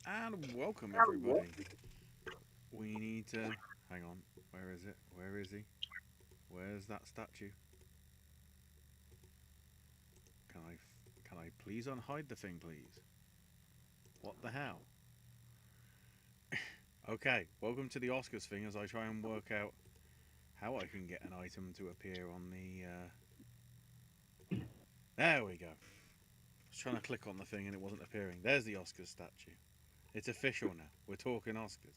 And welcome, everybody. We need to. Hang on. Where is it? Where is he? Where's that statue? Can I. Can I please unhide the thing, please? What the hell? Okay, welcome to the Oscars thing as I try and work out how I can get an item to appear on the. There we go. I was trying to click on the thing and it wasn't appearing. There's the Oscars statue. It's official now. We're talking Oscars.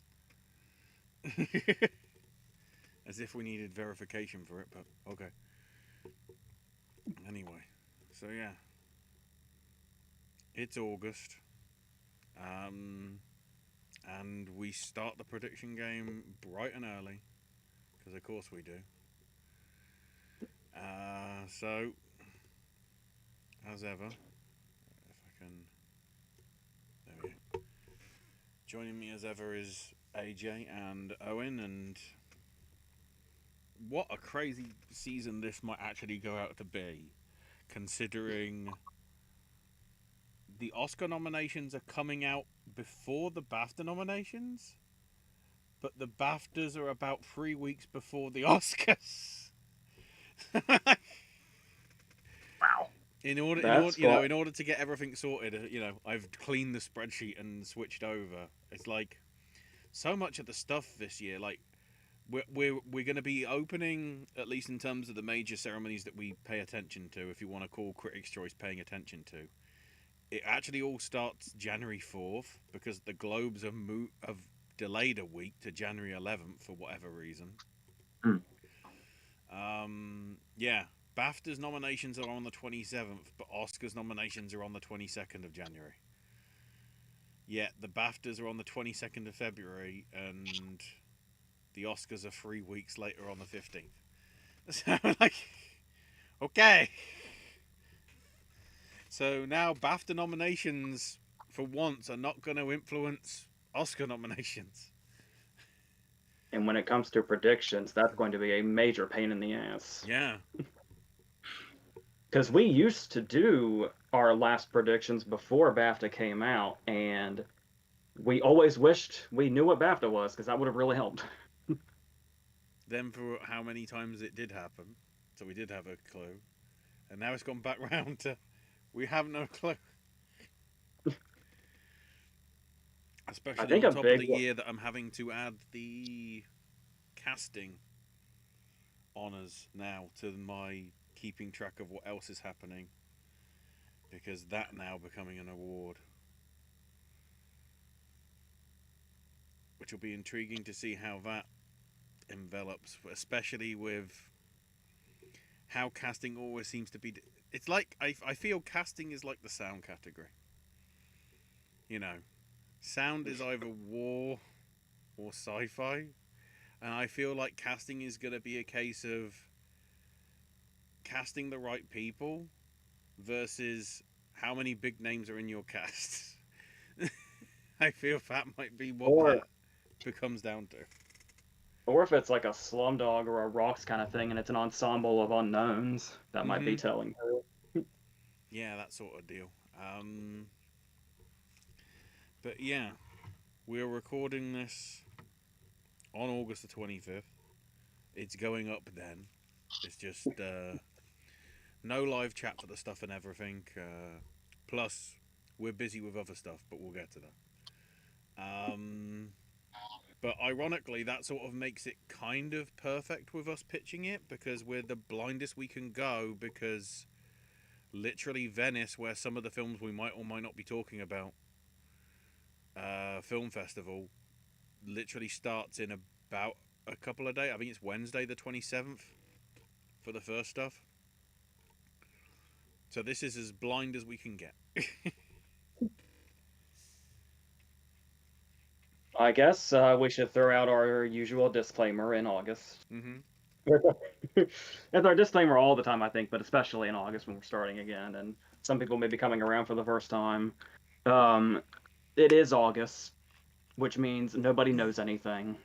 As if we needed verification for it, but okay. Anyway, so yeah, it's August, um, and we start the prediction game bright and early, because of course we do. So, as ever, if I can, there we go. Joining me as ever is AJ and Owen, and what a crazy season this might actually go out to be, considering the Oscar nominations are coming out before the BAFTA nominations, but the BAFTAs are about 3 weeks before the Oscars. Wow. In order, in order to get everything sorted, I've cleaned the spreadsheet and switched over. It's like so much of the stuff this year. Like we're going to be opening, at least in terms of the major ceremonies that we pay attention to, if you want to call Critics' Choice paying attention to. It actually all starts January 4th because the Globes have delayed a week to January 11th for whatever reason. Mm. Yeah, BAFTA's nominations are on the 27th, but Oscars nominations are on the 22nd of January. Yeah, the BAFTAs are on the 22nd of February, and the Oscars are 3 weeks later on the 15th. So, like, okay. So now BAFTA nominations, for once, are not going to influence Oscar nominations. And when it comes to predictions, that's going to be a major pain in the ass. Yeah. Because we used to do our last predictions before BAFTA came out, and we always wished we knew what BAFTA was, because that would have really helped. Then for how many times it did happen, so we did have a clue. And now it's gone back round to we have no clue. I Especially think on a top of big the year that I'm having to add the casting honours now to my keeping track of what else is happening, because that now becoming an award, which will be intriguing to see how that envelops, especially with how casting always seems to be. It's like I feel casting is like the sound category. You know, sound is either war or sci-fi, and I feel like casting is going to be a case of casting the right people versus how many big names are in your cast. I feel that might be what or that becomes down to. or if it's like a Slumdog or a Rocks kind of thing, and it's an ensemble of unknowns, that might be Mm-hmm. telling too. Yeah, that sort of deal. Um, but yeah, we're recording this on August the 25th. It's going up then. It's just no live chat for the stuff and everything. Plus, we're busy with other stuff, but we'll get to that. But ironically, that sort of makes it kind of perfect with us pitching it because we're the blindest we can go. Because literally, Venice, where some of the films we might or might not be talking about, film festival, literally starts in about a couple of days. I think it's Wednesday, the 27th, for the first stuff. So this is as blind as we can get. I guess we should throw out our usual disclaimer in August. Mm-hmm. It's our disclaimer all the time, I think, but especially in August when we're starting again, and some people may be coming around for the first time. Um, it is August, which means nobody knows anything,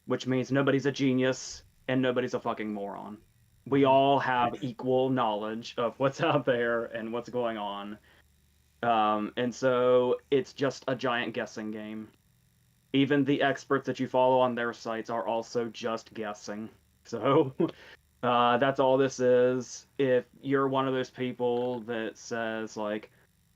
which means nobody's a genius and nobody's a fucking moron. We Mm-hmm. all have equal knowledge of what's out there and what's going on. And so it's just a giant guessing game. Even the experts that you follow on their sites are also just guessing. So that's all this is. If you're one of those people that says, like,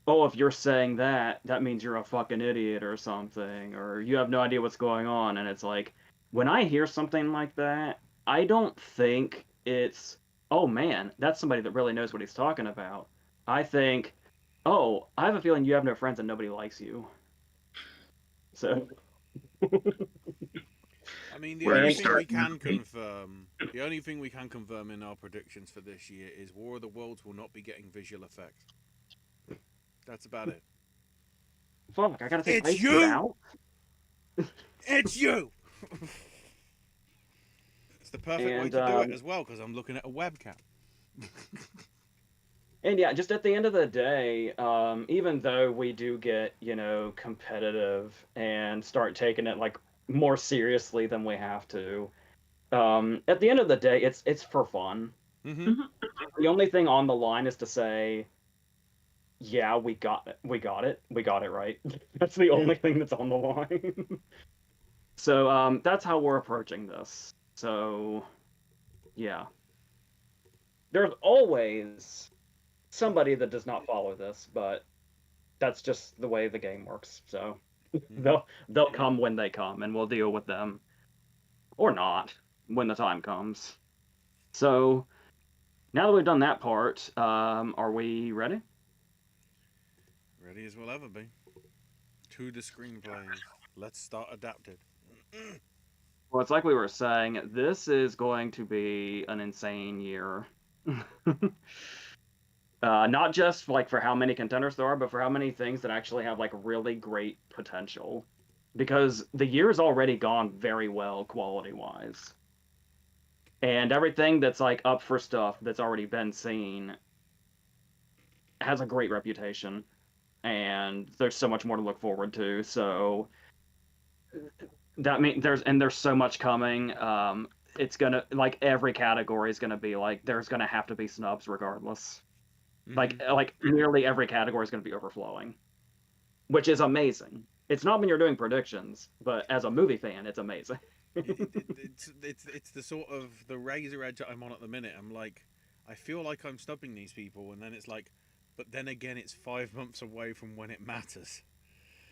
oh, if you're saying that, that means you're a fucking idiot or something, or you have no idea what's going on. And it's like, when I hear something like that, I don't think it's, oh man, that's somebody that really knows what he's talking about. I think, oh, I have a feeling you have no friends and nobody likes you. So, I mean, Where to and the only thing we can confirm in our predictions for this year is War of the Worlds will not be getting visual effects. That's about it. fuck, I gotta take It's Ice Kid you! out. It's you! It's the perfect way And to do it as well, because I'm looking at a webcam. And yeah, just at the end of the day, even though we do get, competitive and start taking it like more seriously than we have to, at the end of the day, it's for fun. Mm-hmm. Mhm. The only thing on the line is to say, yeah, we got it, we got it right. That's the only thing that's on the line. So that's how we're approaching this. So yeah, there's always somebody that does not follow this, but that's just the way the game works. So Mm-hmm. they'll come when they come, and we'll deal with them or not when the time comes. So now that we've done that part, are we ready? Ready as we'll ever be. To the screenplays. Let's start adapted. Well, it's like we were saying, this is going to be an insane year. Not just like for how many contenders there are, but for how many things that actually have like really great potential. Because the year's already gone very well quality wise. And everything that's like up for stuff that's already been seen has a great reputation, and there's so much more to look forward to. So that means there's so much coming. It's gonna, like, every category is gonna be like, there's gonna have to be snubs regardless. Mm-hmm. Like nearly every category is gonna be overflowing, which is amazing. It's not when you're doing predictions, but as a movie fan, it's amazing. It's the sort of the razor edge that I'm on at the minute. I'm like, I feel like I'm snubbing these people, and then it's like, but then again, it's 5 months away from when it matters.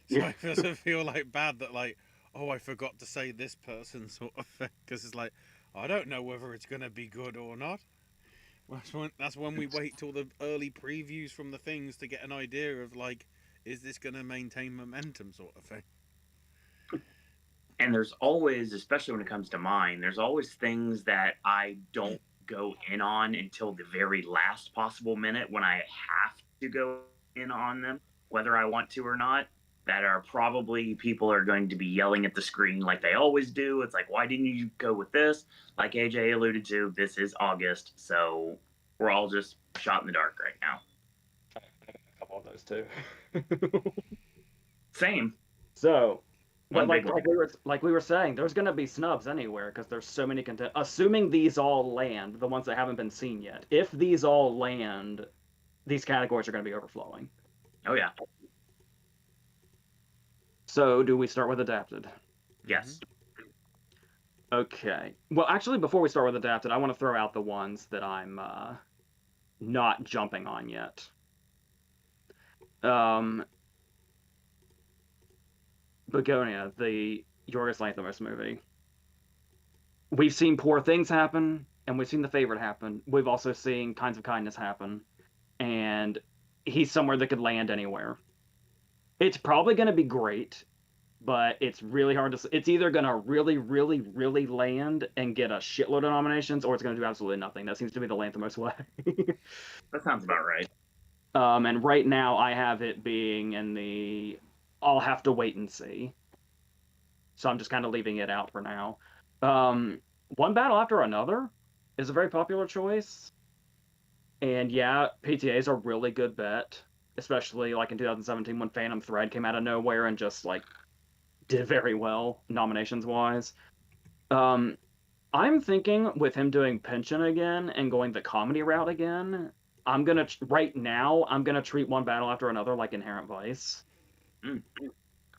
So Yeah. it doesn't feel like bad that, like, oh, I forgot to say this person sort of thing, because it's like, I don't know whether it's gonna be good or not. That's when we wait till the early previews from the things to get an idea of, like, is this gonna maintain momentum sort of thing. And there's always, especially when it comes to mine, there's always things that I don't go in on until the very last possible minute when I have to go in on them, whether I want to or not. That are probably people are going to be yelling at the screen like they always do. It's like, why didn't you go with this? Like AJ alluded to, this is August, so we're all just shot in the dark right now. A couple of those too. Same. So, One but big like one. we were saying, there's gonna be snubs anywhere because there's so many content. Assuming these all land, the ones that haven't been seen yet. If these all land, these categories are gonna be overflowing. Oh yeah. So, do we start with adapted? Yes. Okay. Well, actually, before we start with adapted, I want to throw out the ones that I'm not jumping on yet. Begonia, the Yorgos Lanthimos movie. We've seen Poor Things happen, and we've seen The Favorite happen. We've also seen Kinds of Kindness happen, and he's somewhere that could land anywhere. It's probably going to be great, but it's really hard to. It's either going to really, really, really land and get a shitload of nominations, or it's going to do absolutely nothing. That seems to be the Lanthimos way. That sounds about right. And right now, I have it being in the I'll have to wait and see. So I'm just kind of leaving it out for now. One Battle After Another is a very popular choice. And yeah, PTA is a really good bet, especially like in 2017 when Phantom Thread came out of nowhere and just like did very well nominations wise. I'm thinking with him doing Pension again and going the comedy route again, right now I'm gonna treat one battle after another like Inherent Vice. Mm.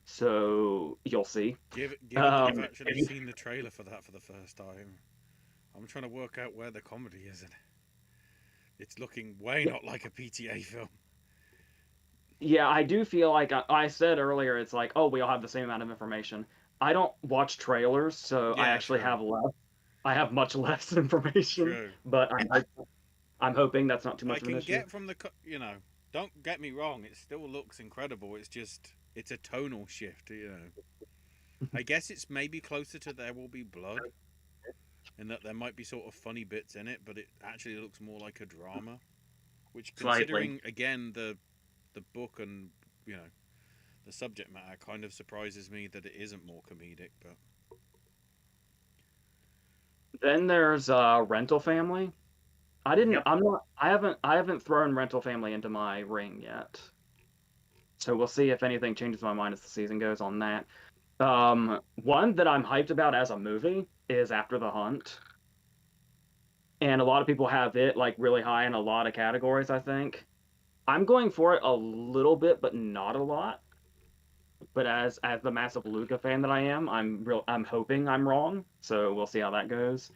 So you'll see. Given that I've actually seen the trailer for that for the first time, I'm trying to work out where the comedy is in it. It's looking way not like a PTA film. Yeah, I do feel like I said earlier, it's like, oh, we all have the same amount of information. I don't watch trailers, so I Yeah, actually true. have less. I have much less information, True. but I'm hoping that's not too I much of an can issue. get from the, don't get me wrong, it still looks incredible. It's just, it's a tonal shift. I guess it's maybe closer to There Will Be Blood, in that there might be sort of funny bits in it, but it actually looks more like a drama. Which, Slightly. considering again the book and the subject matter, kind of surprises me that it isn't more comedic. But Then there's Rental Family. Yep. I haven't thrown Rental Family into my ring yet. So we'll see if anything changes my mind as the season goes on that. One that I'm hyped about as a movie is After the Hunt. And a lot of people have it like really high in a lot of categories, I think. I'm going for it a little bit, but not a lot. But as the massive Luca fan that I am, I'm hoping I'm wrong. So we'll see how that goes.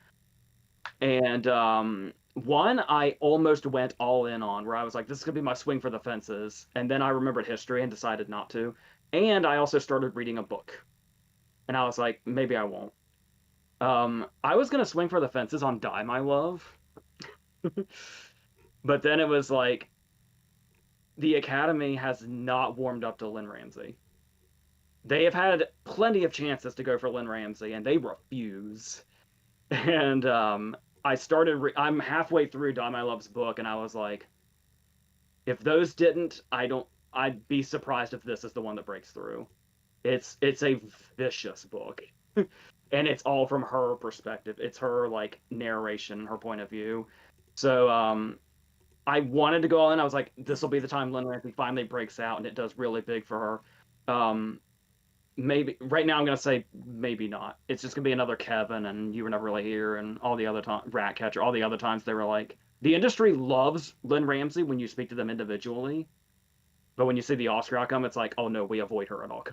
And one I almost went all in on, where I was like, this is gonna be my swing for the fences, and then I remembered history and decided not to. And I also started reading a book, and I was like, maybe I won't. I was gonna swing for the fences on Die My Love, but then it was like the Academy has not warmed up to Lynn Ramsey. They have had plenty of chances to go for Lynn Ramsey, and they refuse. And I'm halfway through Die My Love's book, and I was like, if those didn't, I'd be surprised if this is the one that breaks through. It's a vicious book. And it's all from her perspective. It's her like narration, her point of view. So I wanted to go all in. I was like, this will be the time Lynn Ramsey finally breaks out, and it does really big for her. Maybe right now I'm gonna say maybe not. It's just gonna be another Kevin and You Were Never Really Here and all the other time Ratcatcher. All the other times they were like, the industry loves Lynn Ramsey when you speak to them individually, but when you see the Oscar outcome, it's like, oh no, we avoid her at all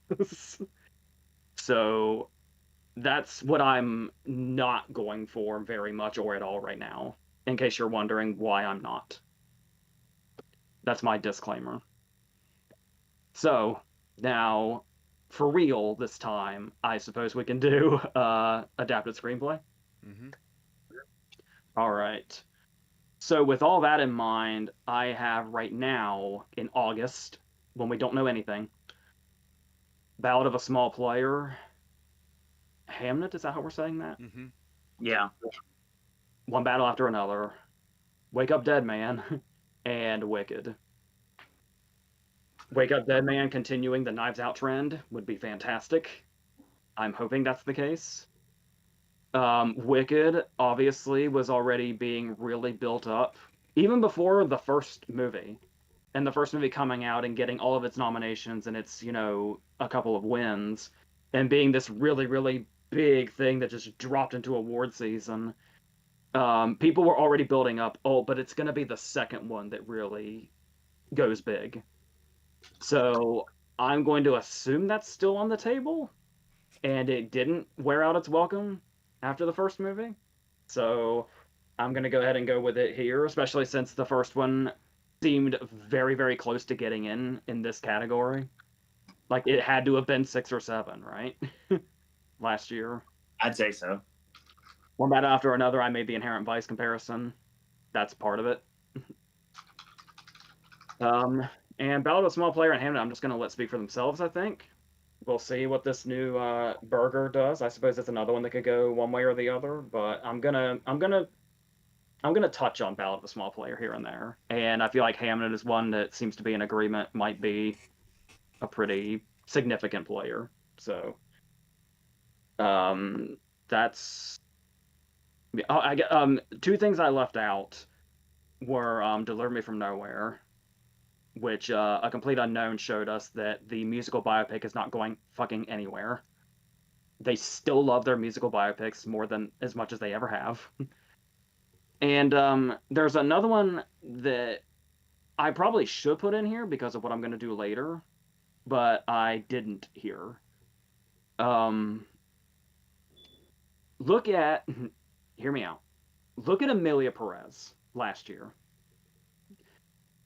costs. So that's what I'm not going for very much or at all right now. In case you're wondering why I'm not. That's my disclaimer. So now, for real this time, I suppose we can do adapted screenplay. mm-hmm. All right. So with all that in mind, I have right now in August, when we don't know anything, Ballad of a Small Player, Hamnet, is that how we're saying that? Mm-hmm. Yeah. One Battle After Another, Wake Up Dead Man, and Wicked. Wake Up Dead Man continuing the Knives Out trend would be fantastic. I'm hoping that's the case. Wicked obviously was already being really built up even before the first movie, and the first movie coming out and getting all of its nominations and its a couple of wins, and being this really really big thing that just dropped into award season. People were already building up. Oh, but it's gonna be the second one that really goes big. So I'm going to assume that's still on the table, and it didn't wear out its welcome after the first movie. So I'm going to go ahead and go with it here, especially since the first one seemed very, very close to getting in this category. Like it had to have been 6 or 7, right? Last year. I'd say so. One battle after another, I made the Inherent Vice comparison. That's part of it. And Ballad of a Small Player and Hamnet, I'm just going to let speak for themselves, I think. We'll see what this new burger does. I suppose it's another one that could go one way or the other, but I'm gonna touch on Ballad of a Small Player here and there, and I feel like Hamnet is one that seems to be in agreement might be a pretty significant player. So, that's two things I left out were Deliver Me from Nowhere, which a complete unknown showed us that the musical biopic is not going fucking anywhere. They still love their musical biopics more than as much as they ever have. And there's another one that I probably should put in here because of what I'm going to do later, but I didn't here. Um, look at, hear me out. Look at Amelia Perez last year.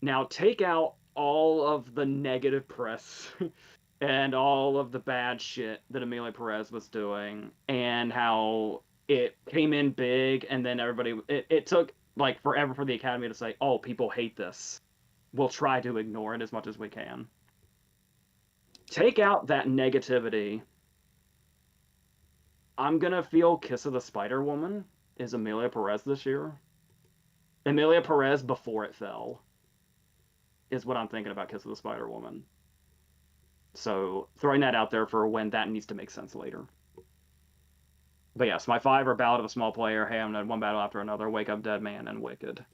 Now take out all of the negative press and all of the bad shit that Amelia Perez was doing, and how it came in big, and then everybody, it took like forever for the Academy to say, oh, people hate this. We'll try to ignore it as much as we can. Take out that negativity. I'm gonna feel Kiss of the Spider Woman is Amelia Perez this year. Amelia Perez before it fell is what I'm thinking about Kiss of the Spider Woman. So throwing that out there for when that needs to make sense later. But yes, my 5 are Ballad of a Small Player, Hamnet, One Battle After Another, Wake Up Dead Man, and Wicked.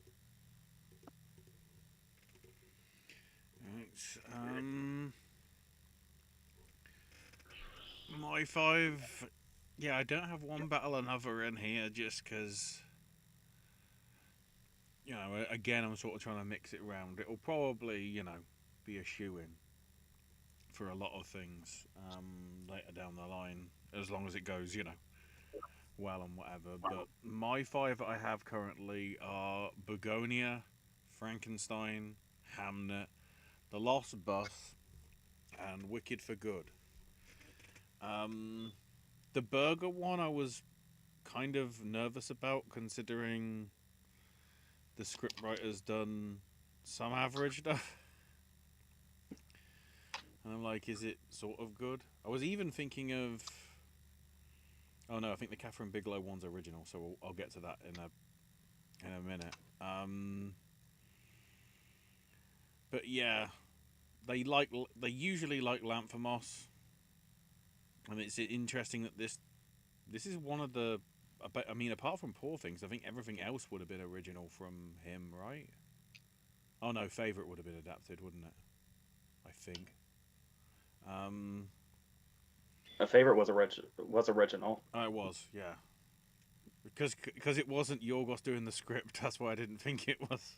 Right, my 5, yeah, I don't have One Battle Another in here just because, you know, again, I'm sort of trying to mix it around. It'll probably, you know, be a shoe-in for a lot of things later down the line, as long as it goes, you know, well and whatever. But my 5 that I have currently are Begonia, Frankenstein, Hamnet, The Lost Bus, and Wicked for Good. The burger one I was kind of nervous about, considering the scriptwriter's done some average stuff. And I'm like, is it sort of good? I was even thinking of... Oh no, I think the Catherine Bigelow one's original, so I'll get to that in a minute. But yeah, they usually like Lanthimos, and it's interesting that this is one of the... I mean, apart from Poor Things, I think everything else would have been original from him, right? Oh no, Favourite would have been adapted, wouldn't it? I think. My favorite was original. Oh, it was, yeah. Because it wasn't Yorgos doing the script, that's why I didn't think it was.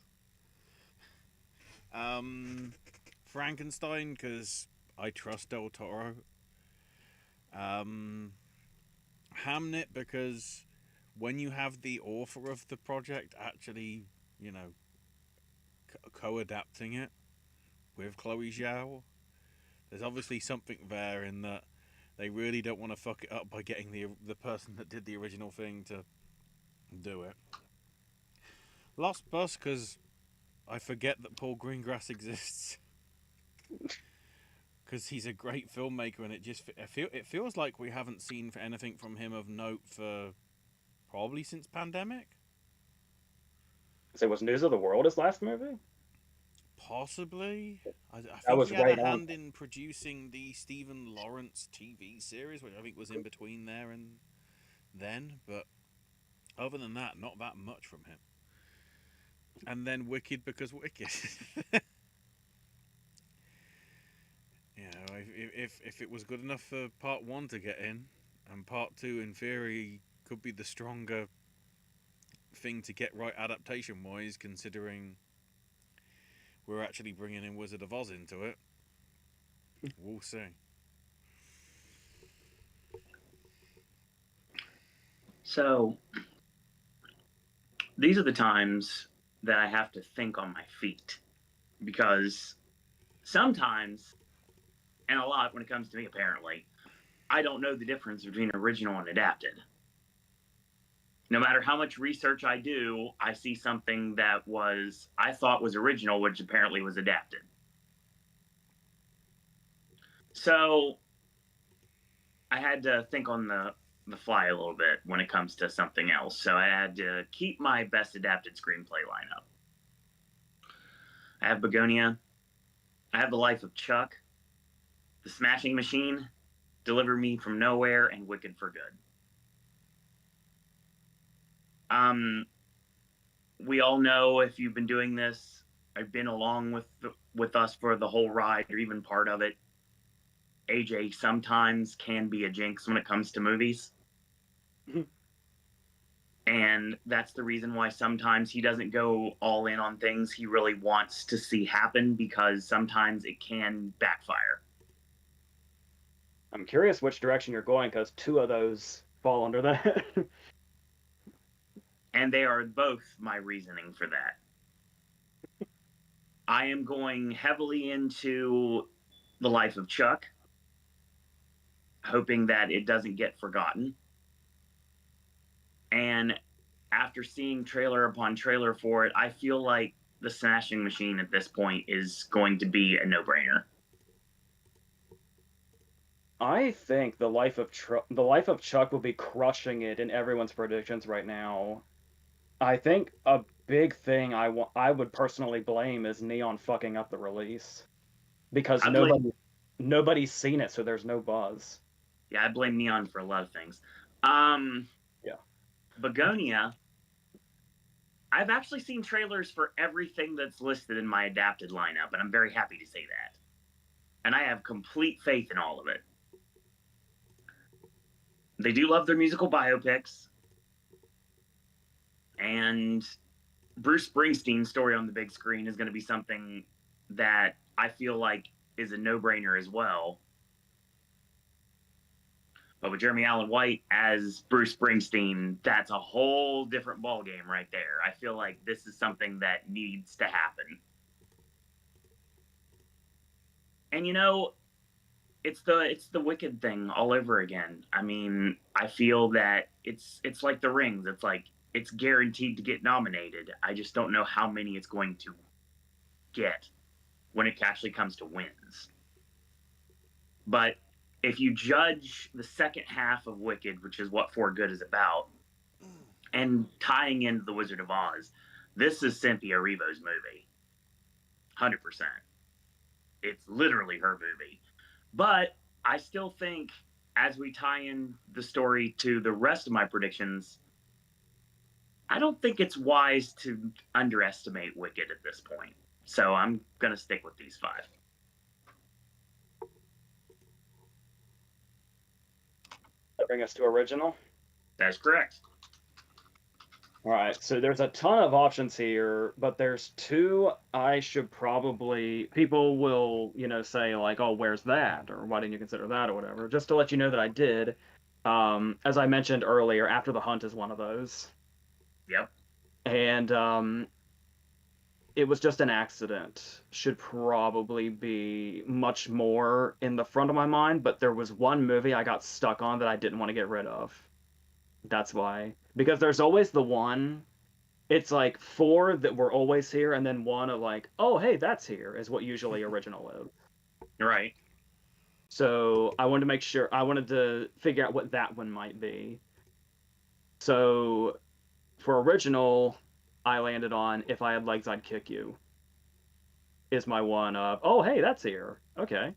Frankenstein, because I trust Del Toro. Hamnet, because when you have the author of the project actually, you know, co-adapting it with Chloe Zhao, there's obviously something there in that they really don't want to fuck it up by getting the person that did the original thing to do it. Lost Bus, because I forget that Paul Greengrass exists. Because he's a great filmmaker, and it feels like we haven't seen anything from him of note for probably since Pandemic. So was News of the World his last movie? Possibly. I That think was he had right a on. hand in producing the Stephen Lawrence TV series, which I think was in between there and then. But other than that, not that much from him. And then Wicked, because Wicked. You know, if it was good enough for part 1 to get in, and part 2 in theory could be the stronger thing to get right adaptation wise, considering we're actually bringing in Wizard of Oz into it, we'll see. So these are the times that I have to think on my feet, because sometimes, and a lot when it comes to me apparently, I don't know the difference between original and adapted. No matter how much research I do, I see something that I thought was original, which apparently was adapted. So I had to think on the fly a little bit when it comes to something else. So I had to keep my best adapted screenplay lineup. I have Begonia. I have The Life of Chuck, The Smashing Machine, Deliver Me from Nowhere, and Wicked for Good. We all know, if you've been doing this, I've been along with us for the whole ride or even part of it. AJ sometimes can be a jinx when it comes to movies. And that's the reason why sometimes he doesn't go all in on things he really wants to see happen, because sometimes it can backfire. I'm curious which direction you're going because two of those fall under that. And they are both my reasoning for that. I am going heavily into the life of Chuck, hoping that it doesn't get forgotten. And after seeing trailer upon trailer for it, I feel like the Smashing Machine at this point is going to be a no-brainer. I think the life of Chuck will be crushing it in everyone's predictions right now. I think a big thing I would personally blame is Neon fucking up the release because I blame nobody's seen it, so there's no buzz. I blame Neon for a lot of things. Yeah. Begonia, I've actually seen trailers for everything that's listed in my adapted lineup, and I'm very happy to say that. And I have complete faith in all of it. They do love their musical biopics, and Bruce Springsteen's story on the big screen is going to be something that I feel like is a no-brainer as well. But with Jeremy Allen White as Bruce Springsteen, that's a whole different ballgame right there. I feel like this is something that needs to happen. And it's the Wicked thing all over again. I mean, I feel that it's like the Rings. It's like it's guaranteed to get nominated. I just don't know how many it's going to get when it actually comes to wins. But if you judge the second half of Wicked, which is what For Good is about, and tying into The Wizard of Oz, this is Cynthia Erivo's movie. 100%. It's literally her movie. But I still think, as we tie in the story to the rest of my predictions, I don't think it's wise to underestimate Wicked at this point. So I'm going to stick with these 5. That bring us to original. That's correct. All right, so there's a ton of options here, but there's two I should probably people will, say like, "Oh, where's that?" or "Why didn't you consider that?" or whatever. Just to let you know that I did. As I mentioned earlier, After the Hunt is one of those. Yep. And it was just an accident. Should probably be much more in the front of my mind, but there was one movie I got stuck on that I didn't want to get rid of. That's why. Because there's always the one. It's like 4 that were always here, and then one of like, oh, hey, that's here, is what usually original is. Right. So I wanted to make sure, I wanted to figure out what that one might be. So for original, I landed on If I Had Legs, I'd Kick You, is my one of, oh, hey, that's here. Okay.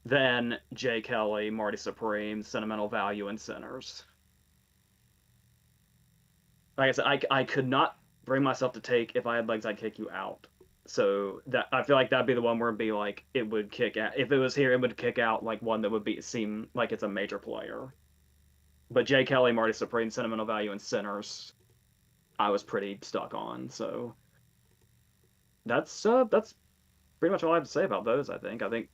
Then Jay Kelly, Marty Supreme, Sentimental Value, and Sinners. Like I said, I could not bring myself to take If I Had Legs, I'd Kick You out. So that I feel like that'd be the one where it'd be like it would kick out. If it was here, it would kick out like one that would seem like it's a major player. But Jay Kelly, Marty Supreme, Sentimental Value, and Sinners, I was pretty stuck on. So that's pretty much all I have to say about those. I think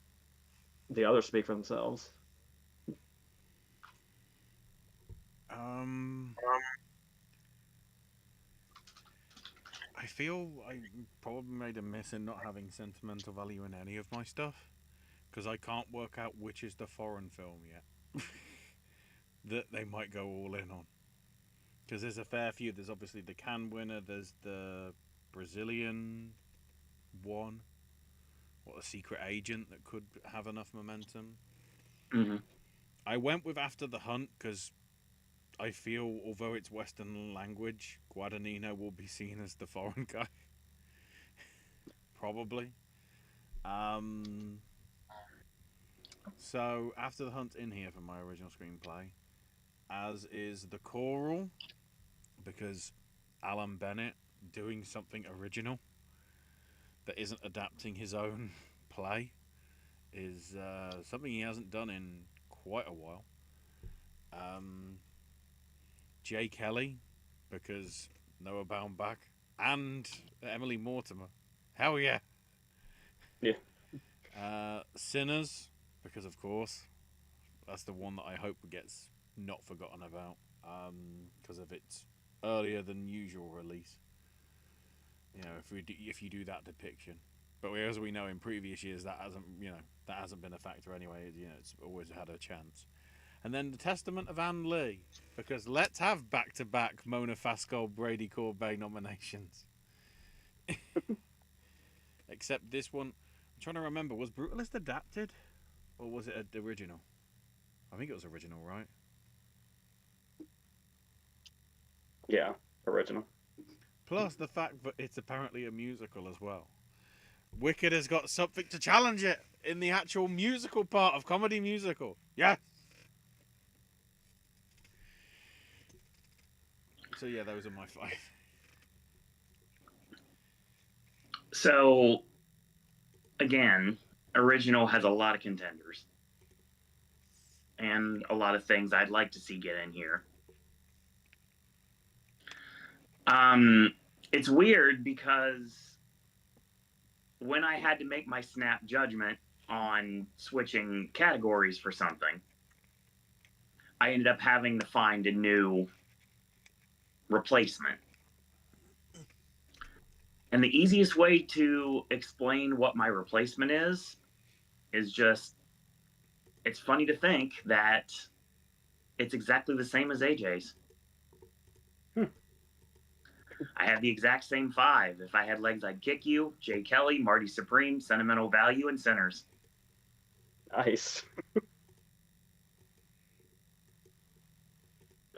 the others speak for themselves. I feel I probably made a miss in not having sentimental value in any of my stuff because I can't work out which is the foreign film yet that they might go all in on. Because there's a fair few. There's obviously the Cannes winner. There's the Brazilian one. What, a secret agent that could have enough momentum. Mm-hmm. I went with After the Hunt because I feel, although it's Western language, Guadagnino will be seen as the foreign guy. Probably. So, After the Hunt's in here for my original screenplay, as is The Choral, because Alan Bennett doing something original that isn't adapting his own play is something he hasn't done in quite a while. Jay Kelly, because Noah Baumbach and Emily Mortimer. Hell yeah. Yeah. Sinners, because of course that's the one that I hope gets not forgotten about, because of its earlier than usual release. You know, if you do that depiction, but as we know in previous years that hasn't been a factor anyway. You know, it's always had a chance. And then the Testament of Anne Lee, because let's have back-to-back Mona Fascol, Brady Corbet nominations. Except this one, I'm trying to remember, was Brutalist adapted? Or was it original? I think it was original, right? Yeah, original. Plus the fact that it's apparently a musical as well. Wicked has got something to challenge it in the actual musical part of Comedy Musical. Yes! So yeah, those are my 5. So, again, original has a lot of contenders. And a lot of things I'd like to see get in here. It's weird because when I had to make my snap judgment on switching categories for something, I ended up having to find a new replacement. And the easiest way to explain what my replacement is just, it's funny to think that it's exactly the same as AJ's. I have the exact same 5. If I had legs, I'd kick you. Jay Kelly, Marty Supreme, Sentimental Value, and Sinners. Nice.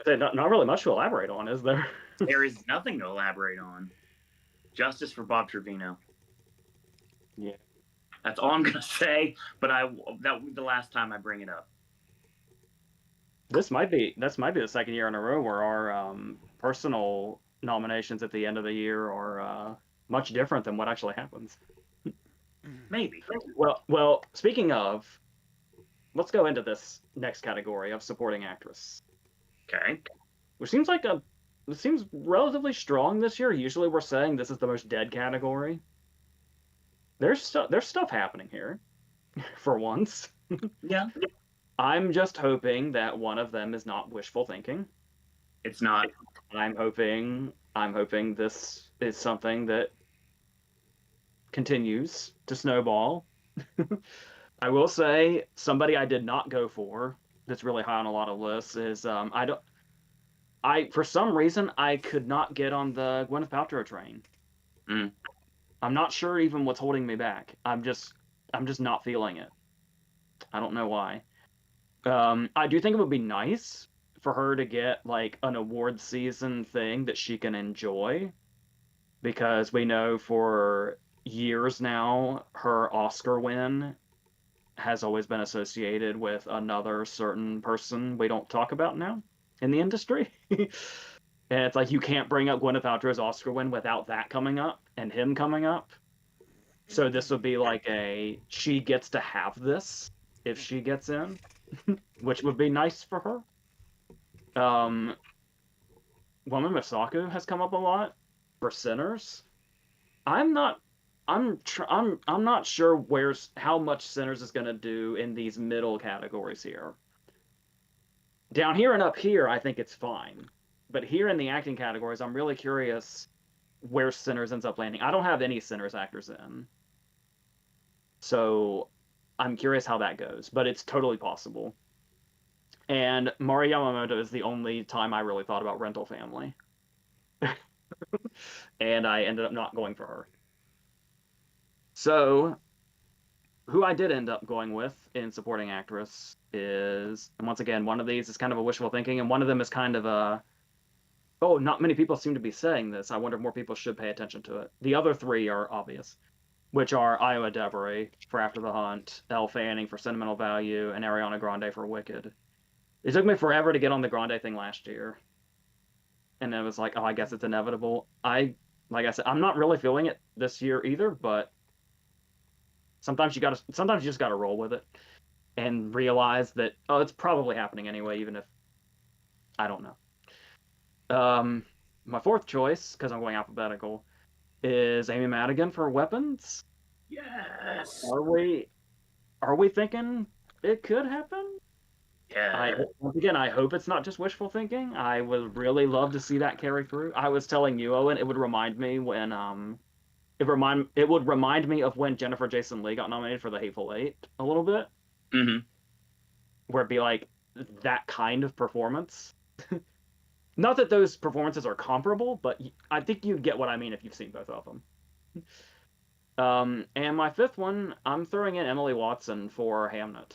Not really much to elaborate on, is there? There is nothing to elaborate on. Justice for Bob Trevino. Yeah. That's all I'm gonna say. But that will be the last time I bring it up. This might be the second year in a row where our personal nominations at the end of the year are much different than what actually happens. Maybe. Well, speaking of, let's go into this next category of supporting actress. Okay. Which seems relatively strong this year. Usually we're saying this is the most dead category. There's stuff happening here, for once. Yeah. I'm just hoping that one of them is not wishful thinking. It's not. I'm hoping this is something that continues to snowball. I will say somebody I did not go for that's really high on a lot of lists is for some reason I could not get on the Gwyneth Paltrow train. I'm not sure even what's holding me back. I'm just not feeling it. I don't know why. I do think it would be nice for her to get like an award season thing that she can enjoy, because we know for years now her Oscar win has always been associated with another certain person we don't talk about now in the industry. And it's like you can't bring up Gwyneth Paltrow's Oscar win without that coming up and him coming up. So this would be like she gets to have this if she gets in, which would be nice for her. Woman Misako has come up a lot for Sinners. I'm not sure how much Sinners is going to do in these middle categories here. Down here and up here, I think it's fine. But here in the acting categories, I'm really curious where Sinners ends up landing. I don't have any Sinners actors in. So I'm curious how that goes, but it's totally possible. And Mari Yamamoto is the only time I really thought about Rental Family. And I ended up not going for her. So, who I did end up going with in supporting actress is, and once again, one of these is kind of a wishful thinking, and one of them is kind of a, oh, not many people seem to be saying this. I wonder if more people should pay attention to it. The other 3 are obvious, which are Iowa Devery for After the Hunt, Elle Fanning for Sentimental Value, and Ariana Grande for Wicked. It took me forever to get on the Grande thing last year. And it was like, oh, I guess it's inevitable. Like I said, I'm not really feeling it this year either, but sometimes you just gotta roll with it and realize that, oh, it's probably happening anyway, even if I don't know. my fourth choice, because I'm going alphabetical, is Amy Madigan for weapons. Yes. Are we thinking it could happen? Yeah. Once again, I hope it's not just wishful thinking. I would really love to see that carry through. I was telling you, Owen, it would remind me when it would remind me of when Jennifer Jason Leigh got nominated for The Hateful Eight a little bit, Mm-hmm. where it'd be like that kind of performance. Not that those performances are comparable, but I think you get what I mean if you've seen both of them. And my fifth one, I'm throwing in Emily Watson for Hamnet,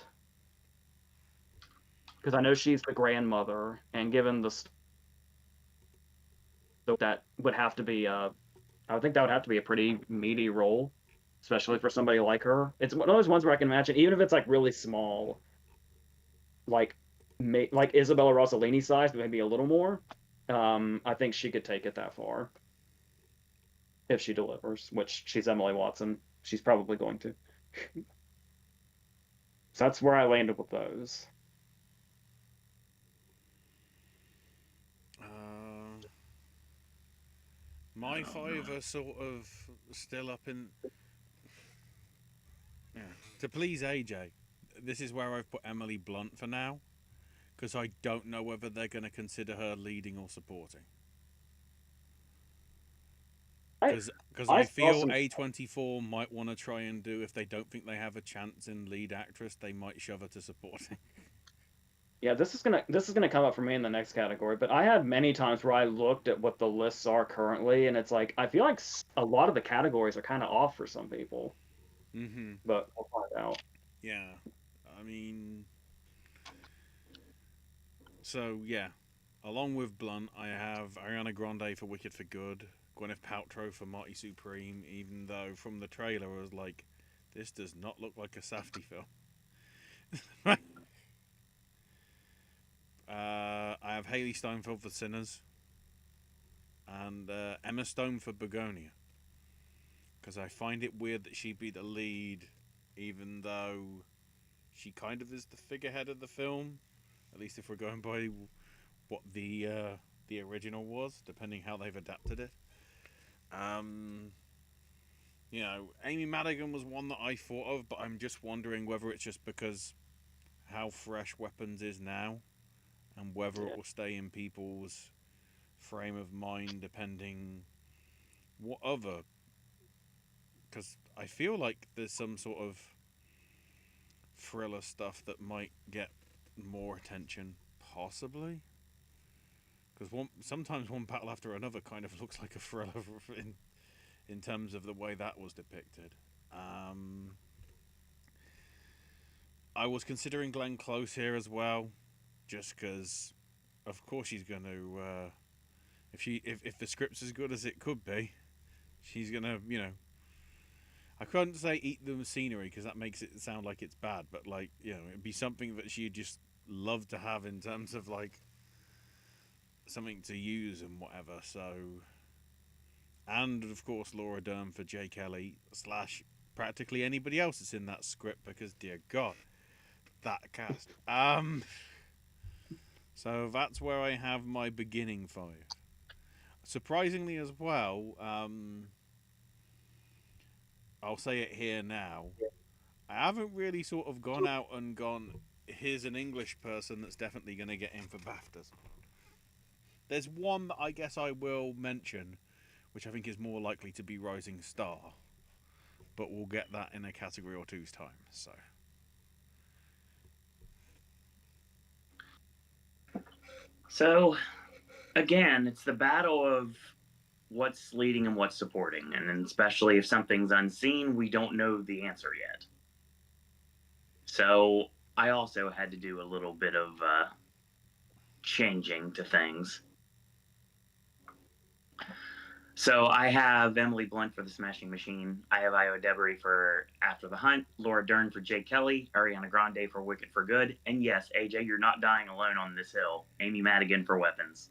because I know she's the grandmother, and given that would have to be I would think that would have to be a pretty meaty role, especially for somebody like her. It's one of those ones where I can imagine, even if it's like really small, like like Isabella Rossellini size, but maybe a little more. I think she could take it that far if she delivers, which she's Emily Watson. She's probably going to. So that's where I landed with those. My five are sort of still up in. Yeah. To please AJ, this is where I've put Emily Blunt for now, because I don't know whether they're going to consider her leading or supporting. Because I feel A24 might want to try and do, if they don't think they have a chance in lead actress, they might shove her to supporting. Yeah, this is gonna come up for me in the next category. But I had many times where I looked at what the lists are currently, and it's like I feel like a lot of the categories are kind of off for some people. Mm-hmm. But I'll find out. Yeah. I mean... So, yeah. Along with Blunt, I have Ariana Grande for Wicked for Good, Gwyneth Paltrow for Marty Supreme, even though from the trailer I was like, this does not look like a Safdie film. I have Haley Steinfeld for Sinners, and Emma Stone for Begonia, because I find it weird that she'd be the lead, even though she kind of is the figurehead of the film, at least if we're going by what the original was, depending how they've adapted it. You know, Amy Madigan was one that I thought of, but I'm just wondering whether it's just because how fresh Weapons is now, and whether it will stay in people's frame of mind depending what other. Because I feel like there's some sort of thriller stuff that might get more attention, possibly. Because sometimes one battle after another kind of looks like a thriller in terms of the way that was depicted. I was considering Glenn Close here as well, just because, of course, she's going to. If the script's as good as it could be, she's gonna, you know. I couldn't say eat the scenery because that makes it sound like it's bad, but like, you know, it'd be something that she'd just love to have in terms of like something to use and whatever. So, and of course Laura Dern for J. Kelly / practically anybody else that's in that script, because dear God, that cast. So that's where I have my beginning five. Surprisingly as well, I'll say it here now. I haven't really sort of gone out and gone, here's an English person that's definitely going to get in for BAFTAs. There's one that I guess I will mention, which I think is more likely to be Rising Star, but we'll get that in a category or two's time. So, again, it's the battle of what's leading and what's supporting, and especially if something's unseen, we don't know the answer yet. So I also had to do a little bit of changing to things. So I have Emily Blunt for The Smashing Machine. I have Io Debris for After the Hunt, Laura Dern for Jake Kelly, Ariana Grande for Wicked for Good, and yes, AJ, you're not dying alone on this hill. Amy Madigan for Weapons.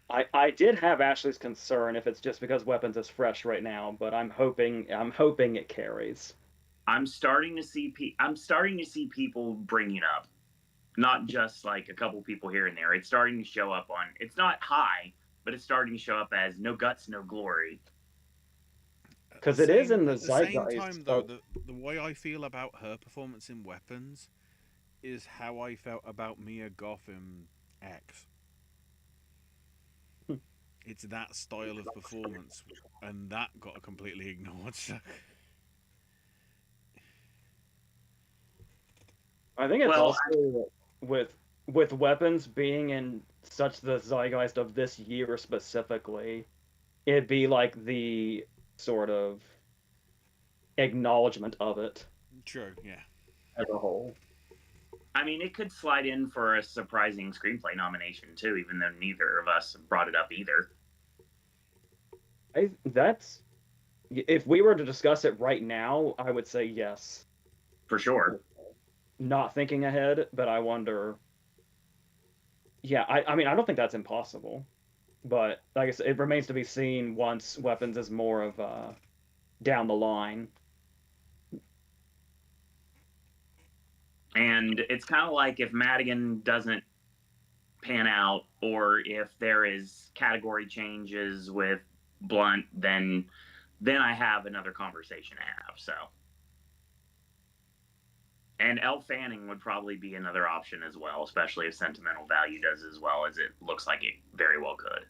I did have Ashley's concern if it's just because Weapons is fresh right now, but I'm hoping it carries. I'm starting to see people bring it up. not just like a couple people here and there. It's starting to show up on. It's not high, but it's starting to show up as no guts, no glory. Because it is in the At the same zeitgeist. time, though, the way I feel about her performance in Weapons is how I felt about Mia Goth in X. It's that style of performance, and that got completely ignored. So. I think it's Well, also with Weapons being in such the zeitgeist of this year specifically, it'd be like the sort of acknowledgement of it True, yeah. as a whole. I mean, it could slide in for a surprising screenplay nomination too, even though neither of us brought it up either. That's if we were to discuss it right now, I would say yes. For sure. Not thinking ahead, but I wonder. Yeah, I mean, I don't think that's impossible, but like I said, it remains to be seen once Weapons is more of down the line. And it's kind of like if Madigan doesn't pan out, or if there is category changes with Blunt, then I have another conversation to have. So, and Elle Fanning would probably be another option as well, especially if Sentimental Value does as well as it looks like it very well could.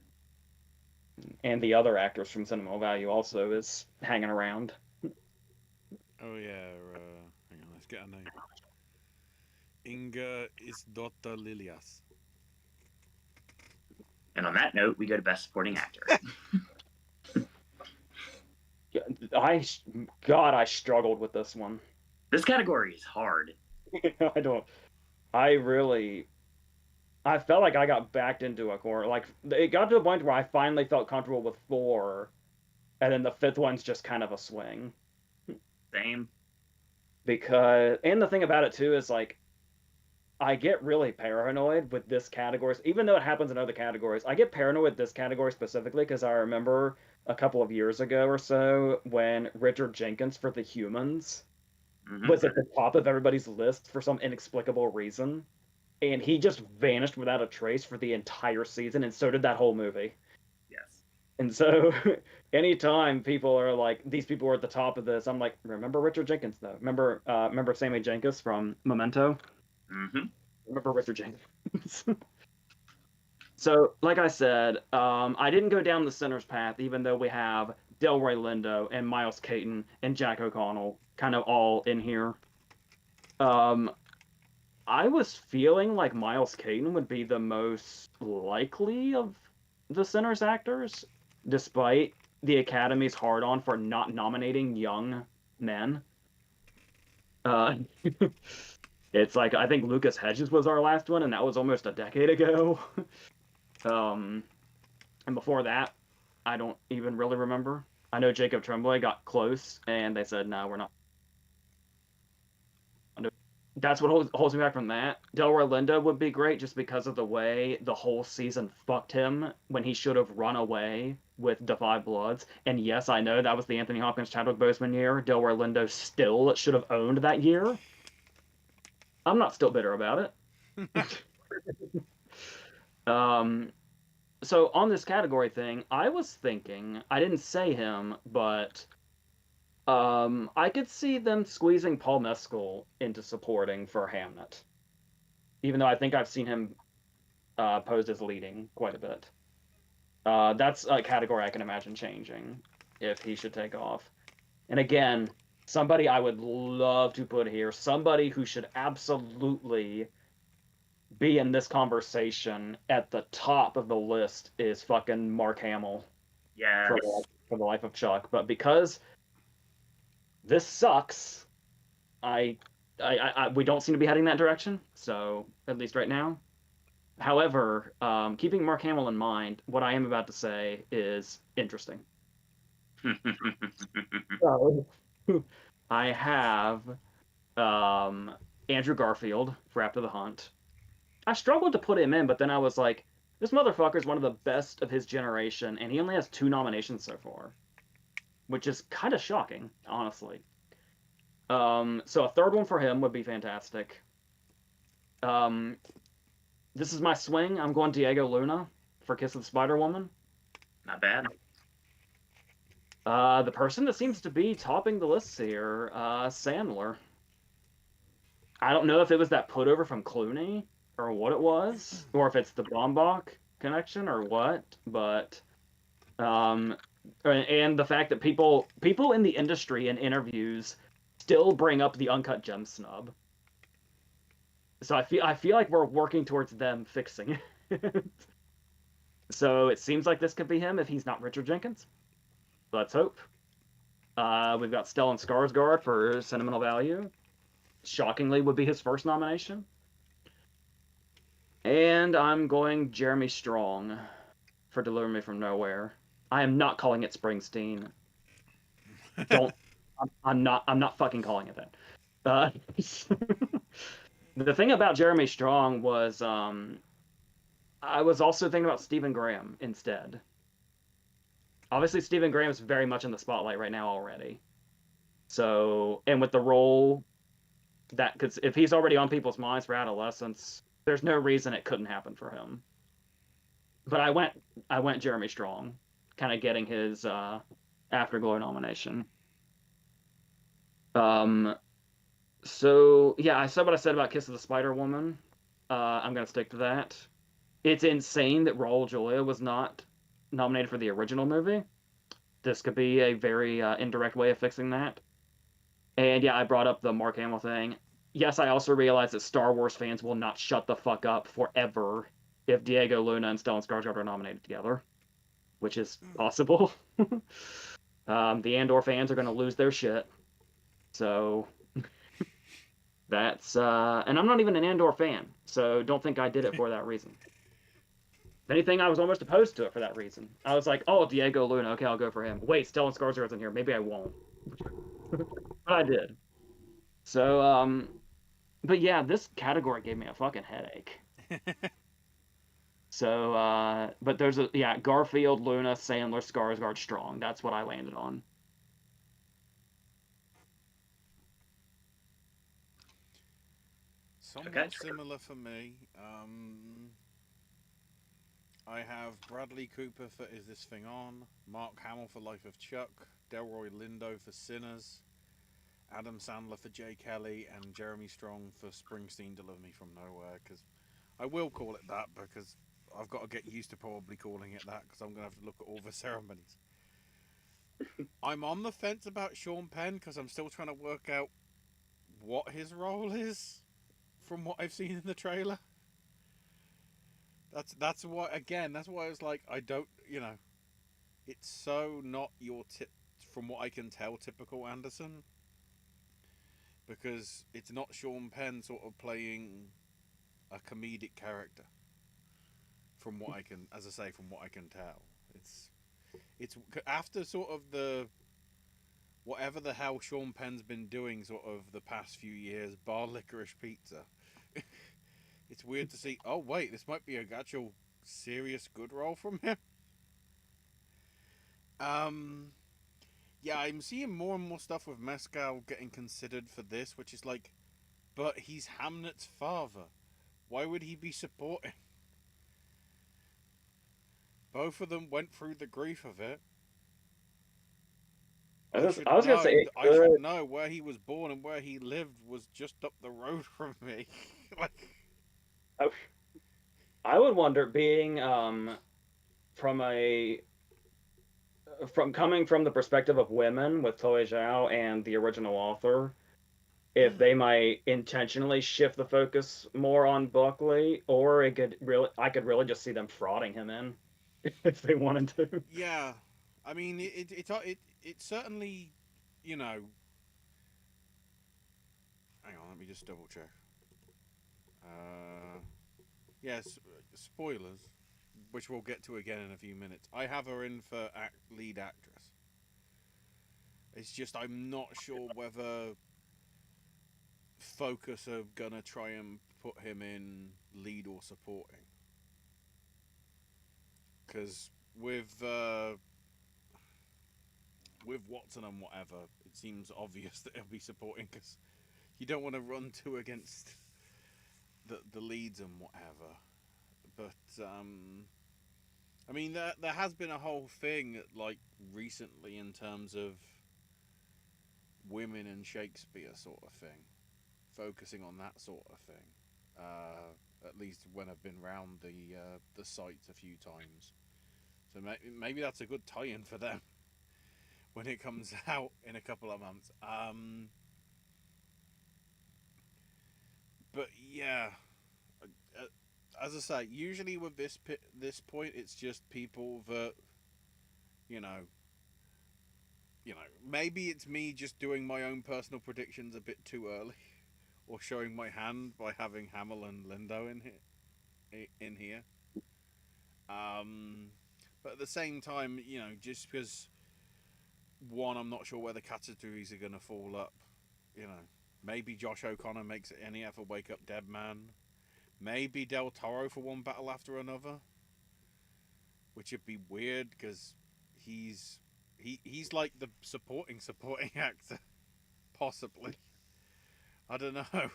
And the other actors from Sentimental Value also is hanging around. Oh yeah. Hang on, let's get her name. Inga Isdotter Lilias. And on that note, we go to Best Supporting Actor. I struggled with this one. This category is hard. I felt like I got backed into a corner. Like it got to a point where I finally felt comfortable with 4, and then the 5th one's just kind of a swing. Same. Because and the thing about it too is like I get really paranoid with this category, even though it happens in other categories. I get paranoid with this category specifically because I remember a couple of years ago or so when Richard Jenkins for The Humans was at the top of everybody's list for some inexplicable reason. And he just vanished without a trace for the entire season, and so did that whole movie. Yes. And so anytime people are like, these people are at the top of this, I'm like, remember Richard Jenkins, though? Remember Sammy Jenkins from Memento? Mm-hmm. Remember Richard Jenkins. So, like I said, I didn't go down the center's path, even though we have Delroy Lindo and Miles Caton and Jack O'Connell kind of all in here. I was feeling like Miles Caton would be the most likely of the center's actors, despite the Academy's hard-on for not nominating young men. It's like, I think Lucas Hedges was our last one, and that was almost a decade ago. And before that, I don't even really remember. I know Jacob Tremblay got close, and they said, no, we're not. That's what holds me back from that. Delroy Lindo would be great just because of the way the whole season fucked him when he should have run away with Da 5 Bloods. And yes, I know that was the Anthony Hopkins Chadwick Boseman year. Delroy Lindo still should have owned that year. I'm not still bitter about it. So on this category thing, I was thinking, I didn't say him, but I could see them squeezing Paul Mescal into supporting for Hamnet, even though I think I've seen him posed as leading quite a bit. That's a category I can imagine changing if he should take off. And again, somebody I would love to put here, somebody who should absolutely be in this conversation at the top of the list is fucking Mark Hamill. Yeah. For the Life of Chuck, but because this sucks, we don't seem to be heading that direction. So at least right now. However, keeping Mark Hamill in mind, what I am about to say is interesting. So, I have Andrew Garfield for After the Hunt. I struggled to put him in, but then I was like, this motherfucker is one of the best of his generation, and he only has 2 nominations so far, which is kind of shocking, honestly. So a third one for him would be fantastic. Um, this is my swing. I'm going Diego Luna for Kiss of the Spider Woman. Not bad. The person that seems to be topping the list here, Sandler. I don't know if it was that putover from Clooney or what it was, or if it's the Bombach connection or what, but um, and the fact that people in the industry in interviews still bring up the Uncut Gem snub. So I feel like we're working towards them fixing it. So it seems like this could be him if he's not Richard Jenkins. Let's hope. We've got Stellan Skarsgård for Sentimental Value. Shockingly, would be his first nomination. And I'm going Jeremy Strong for Deliver Me from Nowhere. I am not calling it Springsteen. Don't. I'm not. I'm not fucking calling it that. Uh, the thing about Jeremy Strong was, I was also thinking about Stephen Graham instead. Obviously, Stephen Graham is very much in the spotlight right now already. So, and with the role that, because if he's already on people's minds for adolescence, there's no reason it couldn't happen for him. But I went Jeremy Strong, kind of getting his Afterglow nomination. Um, so yeah, I said what I said about Kiss of the Spider Woman. I'm gonna stick to that. It's insane that Raul Julia was not nominated for the original movie. This could be a very indirect way of fixing that. And yeah, I brought up the Mark Hamill thing. Yes, I also realize that Star Wars fans will not shut the fuck up forever if Diego Luna and Stellan Skarsgård are nominated together, which is possible. The Andor fans are going to lose their shit. So that's and I'm not even an Andor fan, so don't think I did it for that reason. If anything, I was almost opposed to it for that reason. I was like, oh, Diego Luna, okay, I'll go for him. Wait, Stellan Skarsgård's in here. Maybe I won't. But I did. So, but yeah, this category gave me a fucking headache. So, but there's Garfield, Luna, Sandler, Skarsgård, Strong. That's what I landed on. Somewhat Okay. similar for me. I have Bradley Cooper for Is This Thing On, Mark Hamill for Life of Chuck, Delroy Lindo for Sinners, Adam Sandler for Jay Kelly, and Jeremy Strong for Springsteen Deliver Me From Nowhere, because I will call it that because I've got to get used to probably calling it that because I'm going to have to look at all the ceremonies. I'm on the fence about Sean Penn because I'm still trying to work out what his role is from what I've seen in the trailer. That's why I was like, I don't, it's so not your from what I can tell, typical Anderson, because it's not Sean Penn sort of playing a comedic character. From what I can, as I say, from what I can tell, it's after sort of the whatever the hell Sean Penn's been doing sort of the past few years, bar Licorice Pizza. It's weird to see. Oh wait, this might be a actual serious good role from him. Um, yeah, I'm seeing more and more stuff with Mescal getting considered for this, which is like, but he's Hamlet's father. Why would he be supporting? Both of them went through the grief of it. I was gonna say it I could. should know where he was born and where he lived was just up the road from me. Like, I, I would wonder, being from a from coming from the perspective of women with Chloe Zhao and the original author, if they might intentionally shift the focus more on Buckley, or I could really just see them frauding him in if they wanted to. yeah, I mean, it certainly, you know. Hang on, let me just double check. Yes, spoilers, which we'll get to again in a few minutes. I have her in for lead actress. It's just I'm not sure whether Focus are gonna try and put him in lead or supporting. Because with Watson and whatever, it seems obvious that he'll be supporting because you don't want to run two against the leads and whatever. But I mean, there has been a whole thing like recently in terms of women and Shakespeare sort of thing, focusing on that sort of thing. At least when I've been round the site a few times, so maybe that's a good tie-in for them when it comes out in a couple of months. But yeah, as I say, usually with this point, it's just people that you know, maybe it's me just doing my own personal predictions a bit too early, or showing my hand by having Hamill and Lindo in here. But at the same time, just because one, I'm not sure where the categories are going to fall up. Maybe Josh O'Connor makes it any ever wake up dead man. Maybe Del Toro for one battle after another, which would be weird because he's like the supporting actor, possibly. I don't know.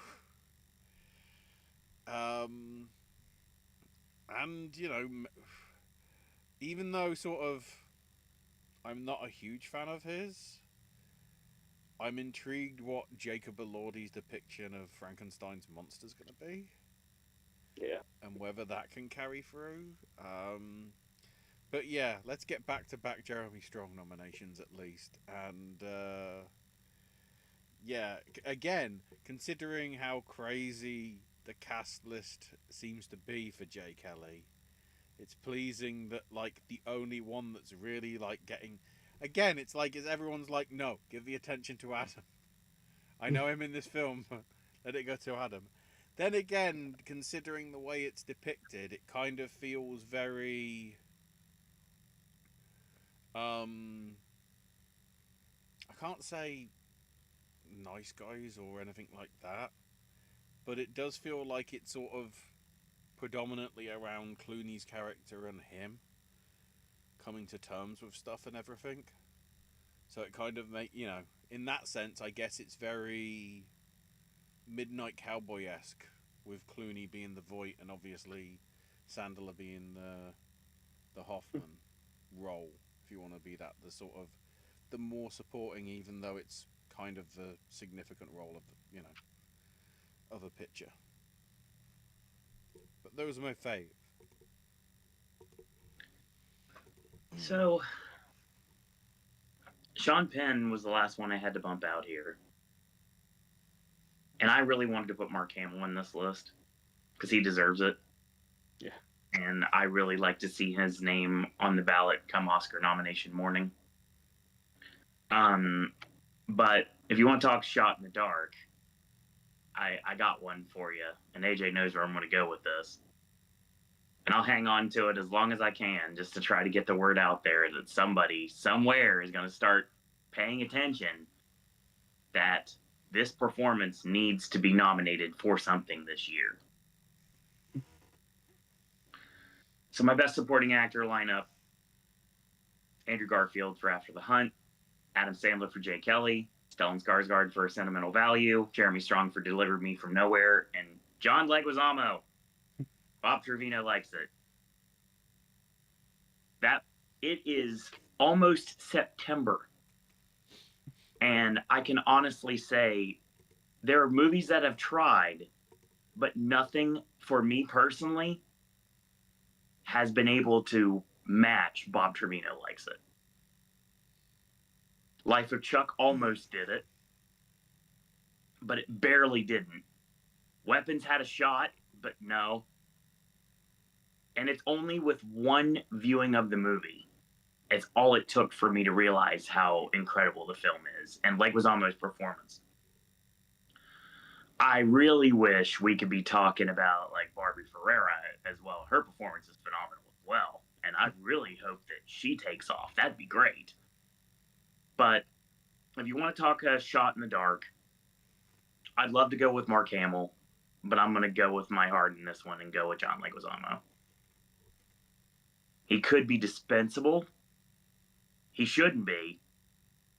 And even though sort of I'm not a huge fan of his, I'm intrigued what Jacob Elordi's depiction of Frankenstein's monster is going to be. Yeah. And whether that can carry through. But yeah, let's get back-to-back Jeremy Strong nominations at least. And yeah, again, considering how crazy the cast list seems to be for J. Kelly, it's pleasing that like the only one that's really like getting. Again, it's like everyone's like, no, give the attention to Adam. I know him in this film. Let it go to Adam. Then again, considering the way it's depicted, it kind of feels very. I can't say nice guys or anything like that, but it does feel like it's sort of predominantly around Clooney's character and him coming to terms with stuff and everything. So it kind of in that sense, I guess it's very Midnight Cowboy-esque, with Clooney being the Voight and obviously Sandler being the Hoffman role, if you want to be that, the sort of the more supporting, even though it's kind of the significant role of of a picture. But those are my fave. So Sean Penn was the last one I had to bump out here. And I really wanted to put Mark Hamill in this list because he deserves it. Yeah. And I really like to see his name on the ballot come Oscar nomination morning. But if you want to talk shot in the dark, I got one for you. And AJ knows where I'm going to go with this. And I'll hang on to it as long as I can just to try to get the word out there that somebody somewhere is going to start paying attention that this performance needs to be nominated for something this year. So my best supporting actor lineup: Andrew Garfield for After the Hunt, Adam Sandler for J. Kelly, Stellan Skarsgård for Sentimental Value, Jeremy Strong for Deliver Me from Nowhere, and John Leguizamo. Bob Trevino likes it. That it is almost September. And I can honestly say there are movies that have tried, but nothing for me personally has been able to match Bob Trevino Likes It. Life of Chuck almost did it, but it barely didn't. Weapons had a shot, but no. And it's only with one viewing of the movie. It's all it took for me to realize how incredible the film is, and Leguizamo's performance. I really wish we could be talking about like Barbie Ferreira as well. Her performance is phenomenal as well, and I really hope that she takes off. That'd be great. But if you want to talk a shot in the dark, I'd love to go with Mark Hamill, but I'm going to go with my heart in this one and go with John Leguizamo. He could be dispensable. He shouldn't be,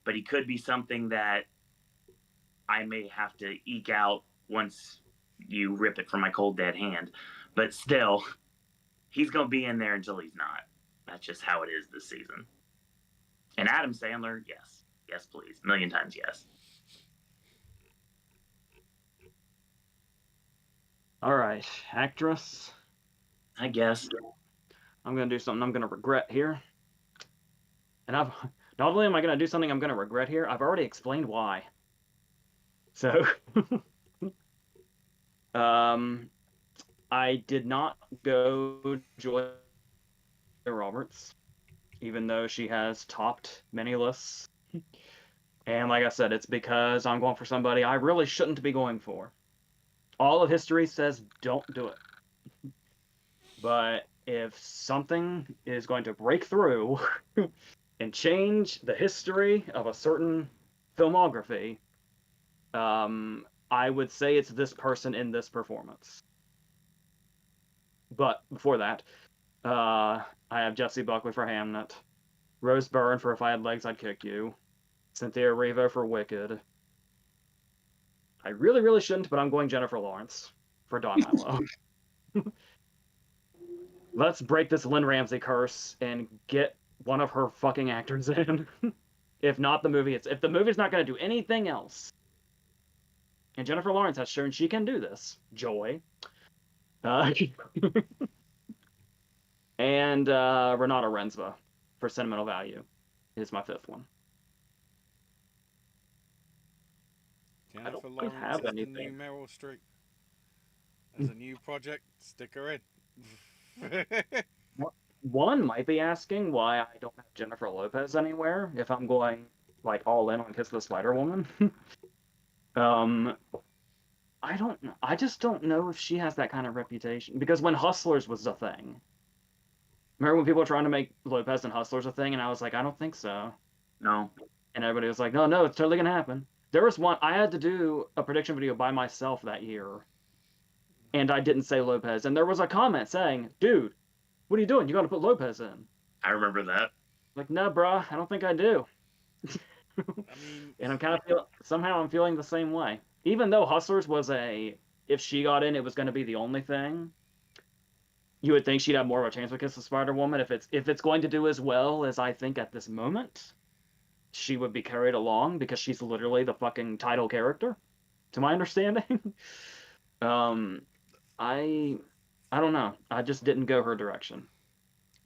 but he could be something that I may have to eke out once you rip it from my cold dead hand. But still, he's going to be in there until he's not. That's just how it is this season. And Adam Sandler, yes. Yes, please. A million times yes. All right, actress. I guess. I'm gonna do something I'm gonna regret here. And I've not only am I gonna do something I'm gonna regret here, I've already explained why. So, I did not go Julia Roberts, even though she has topped many lists. And like I said, it's because I'm going for somebody I really shouldn't be going for. All of history says don't do it. But if something is going to break through and change the history of a certain filmography, I would say it's this person in this performance. But before that, I have Jessie Buckley for Hamnet, Rose Byrne for If I Had Legs, I'd Kick You, Cynthia Erivo for Wicked. I really, really shouldn't, but I'm going Jennifer Lawrence for Don Milo. Let's break this Lynn Ramsey curse and get one of her fucking actors in. If not the movie, if the movie's not going to do anything else, and Jennifer Lawrence has shown she can do this, Joy. And Renata Rensva for Sentimental Value is my fifth one. Jennifer really Lawrence have is the anything. new Meryl Streep. As a new project, stick her in. One might be asking why I don't have Jennifer Lopez anywhere if I'm going like all in on Kiss the Spider Woman. I don't know. I just don't know if she has that kind of reputation because when Hustlers was a thing, remember when people were trying to make Lopez and Hustlers a thing, and I was like, I don't think so. No. And everybody was like, no, it's totally gonna happen. There was one I had to do a prediction video by myself that year, and I didn't say Lopez, and there was a comment saying, "Dude, what are you doing? You got to put Lopez in." I remember that. Like, no, bruh, I don't think I do. I mean, And I'm kind of somehow I'm feeling the same way. Even though Hustlers was if she got in, it was going to be the only thing. You would think she'd have more of a chance with Kiss the Spider Woman if it's going to do as well as I think at this moment. She would be carried along because she's literally the fucking title character, to my understanding. I don't know. I just didn't go her direction.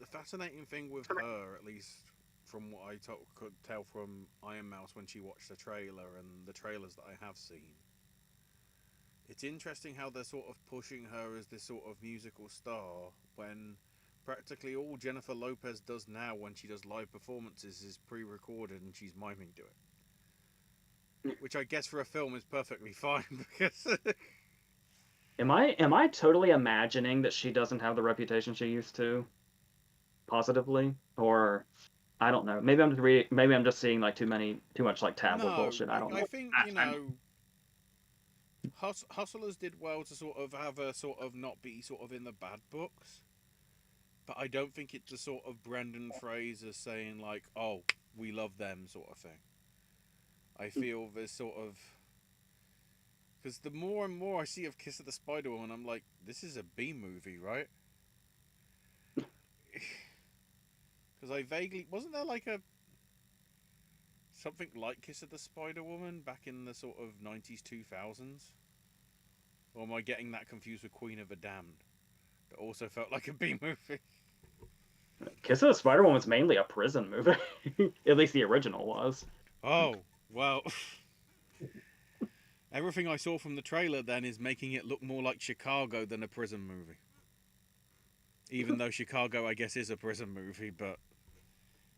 the fascinating thing with her, at least from what I could tell from Iron Mouse when she watched the trailer and the trailers that I have seen, it's interesting how they're sort of pushing her as this sort of musical star when practically all Jennifer Lopez does now when she does live performances is pre-recorded and she's miming to it. Which I guess for a film is perfectly fine because Am I totally imagining that she doesn't have the reputation she used to? Positively, or I don't know. Maybe I'm just seeing like too much like tabloid bullshit. I don't know. I think Hustlers did well to sort of have a sort of not be sort of in the bad books, but I don't think it's the sort of Brendan Fraser saying like, "Oh, we love them" sort of thing. I feel there's sort of because the more and more I see of Kiss of the Spider Woman, I'm like, this is a B movie, right? Because I vaguely wasn't there like a something like Kiss of the Spider Woman back in the sort of 90s 2000s, or am I getting that confused with Queen of the Damned? That also felt like a B movie. Kiss of the Spider Woman's mainly a prison movie. At least the original was. Oh well. Everything I saw from the trailer then is making it look more like Chicago than a prison movie. Even though Chicago, I guess, is a prison movie, but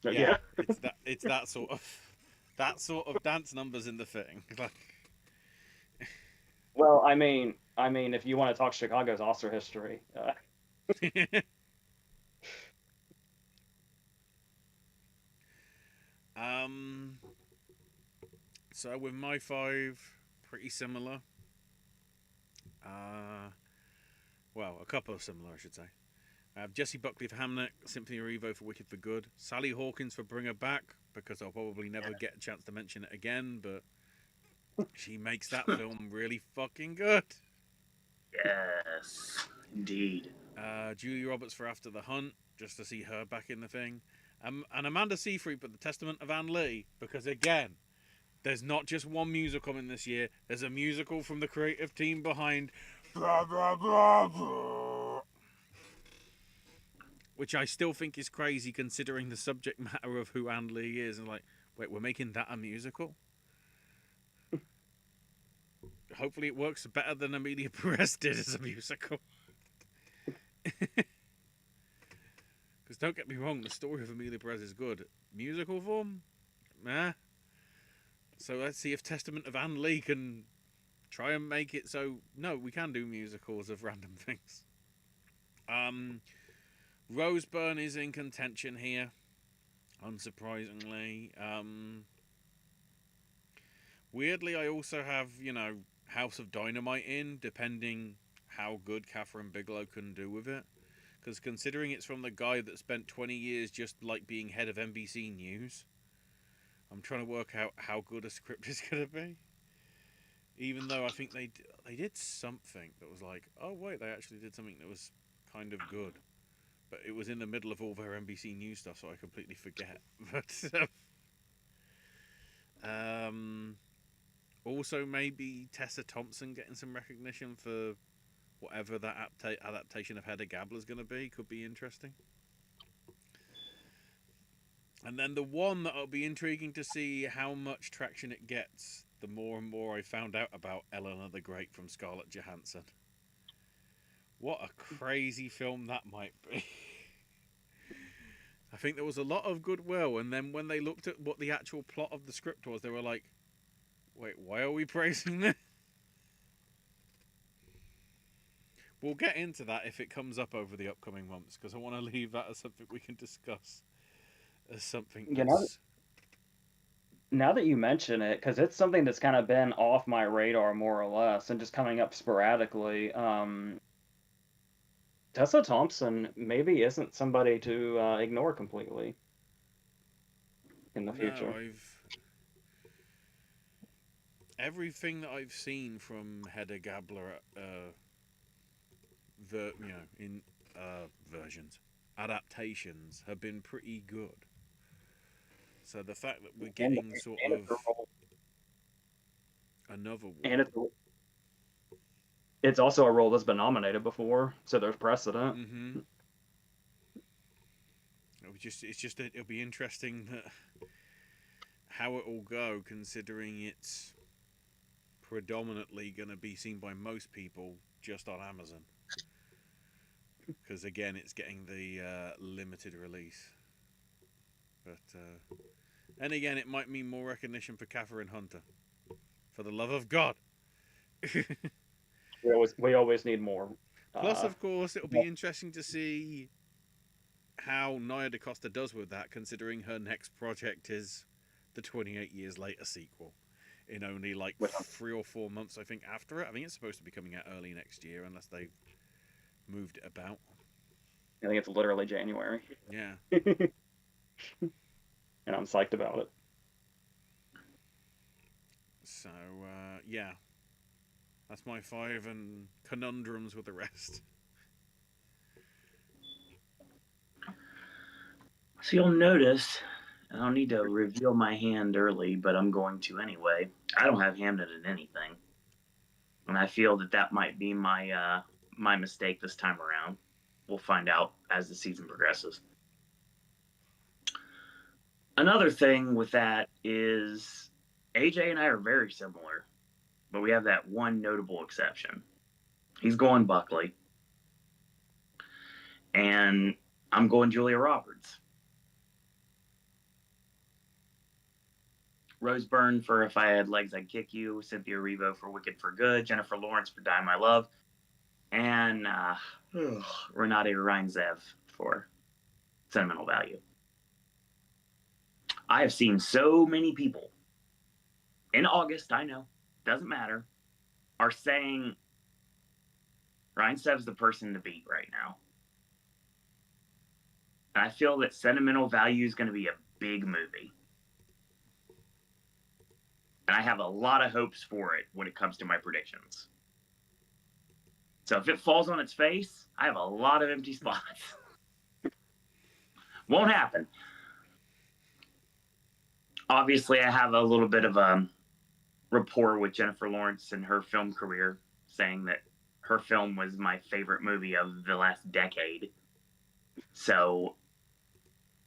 yeah. it's that sort of dance numbers in the thing. Well, I mean, if you want to talk Chicago's Oscar history, So with my five, pretty similar. Well, a couple of similar, I should say. I have Jessie Buckley for Hamnet, Cynthia Erivo for Wicked for Good, Sally Hawkins for Bring Her Back, because I'll probably never get a chance to mention it again, but she makes that film really fucking good. Yes, indeed. Julia Roberts for After the Hunt, just to see her back in the thing. And Amanda Seyfried for The Testament of Anne Lee, because again, there's not just one musical coming this year. There's a musical from the creative team behind blah, blah, blah, blah, which I still think is crazy considering the subject matter of who Anne Lee is. And like, wait, we're making that a musical? Hopefully it works better than Amelia Perez did as a musical. Because don't get me wrong, the story of Amelia Perez is good. Musical form? Meh. So let's see if Testament of Anne Lee can try and make it so, no, we can do musicals of random things. Roseburn is in contention here, unsurprisingly. Weirdly, I also have, House of Dynamite in, depending how good Catherine Bigelow can do with it. Because considering it's from the guy that spent 20 years just like being head of NBC News, I'm trying to work out how good a script is going to be. Even though I think they did something that was like, oh wait, they actually did something that was kind of good. But it was in the middle of all their NBC News stuff, so I completely forget. But also maybe Tessa Thompson getting some recognition for whatever that adaptation of Hedda Gabler is going to be could be interesting. And then the one that will be intriguing to see how much traction it gets, the more and more I found out about Eleanor the Great from Scarlett Johansson. What a crazy film that might be. I think there was a lot of goodwill, and then when they looked at what the actual plot of the script was, they were like, wait, why are we praising this? We'll get into that if it comes up over the upcoming months, because I want to leave that as something we can discuss. As something that's... Now that you mention it, because it's something that's kind of been off my radar more or less and just coming up sporadically, Tessa Thompson maybe isn't somebody to ignore completely in the future. Everything that I've seen from Hedda Gabler, in versions, adaptations, have been pretty good. So the fact that we're getting another one, and it's also a role that's been nominated before, so there's precedent. Mm-hmm. It'll be interesting that how it will go, considering it's predominantly going to be seen by most people just on Amazon. Because again, it's getting the limited release. But and again, it might mean more recognition for Catherine Hunter. For the love of God. we always need more. Plus, of course, it'll be interesting to see how Nia DaCosta does with that, considering her next project is the 28 Years Later sequel. In only like 3 or 4 months, I think, after it. I think it's supposed to be coming out early next year, unless they've moved it about. I think it's literally January. Yeah. And I'm psyched about it. So, yeah. That's my 5 and conundrums with the rest. So you'll notice, I don't need to reveal my hand early, but I'm going to anyway. I don't have Hamnet in anything. And I feel that might be my mistake this time around. We'll find out as the season progresses. Another thing with that is AJ and I are very similar, but we have that one notable exception. He's going Buckley, and I'm going Julia Roberts. Rose Byrne for If I Had Legs, I'd Kick You, Cynthia Erivo for Wicked for Good, Jennifer Lawrence for Die My Love, and Renate Reinzev for Sentimental Value. I have seen so many people in August, I know, doesn't matter, are saying Reinzev's the person to beat right now. And I feel that Sentimental Value is going to be a big movie. And I have a lot of hopes for it when it comes to my predictions. So if it falls on its face, I have a lot of empty spots. Won't happen. Obviously, I have a little bit of a rapport with Jennifer Lawrence and her film career, saying that her film was my favorite movie of the last decade. So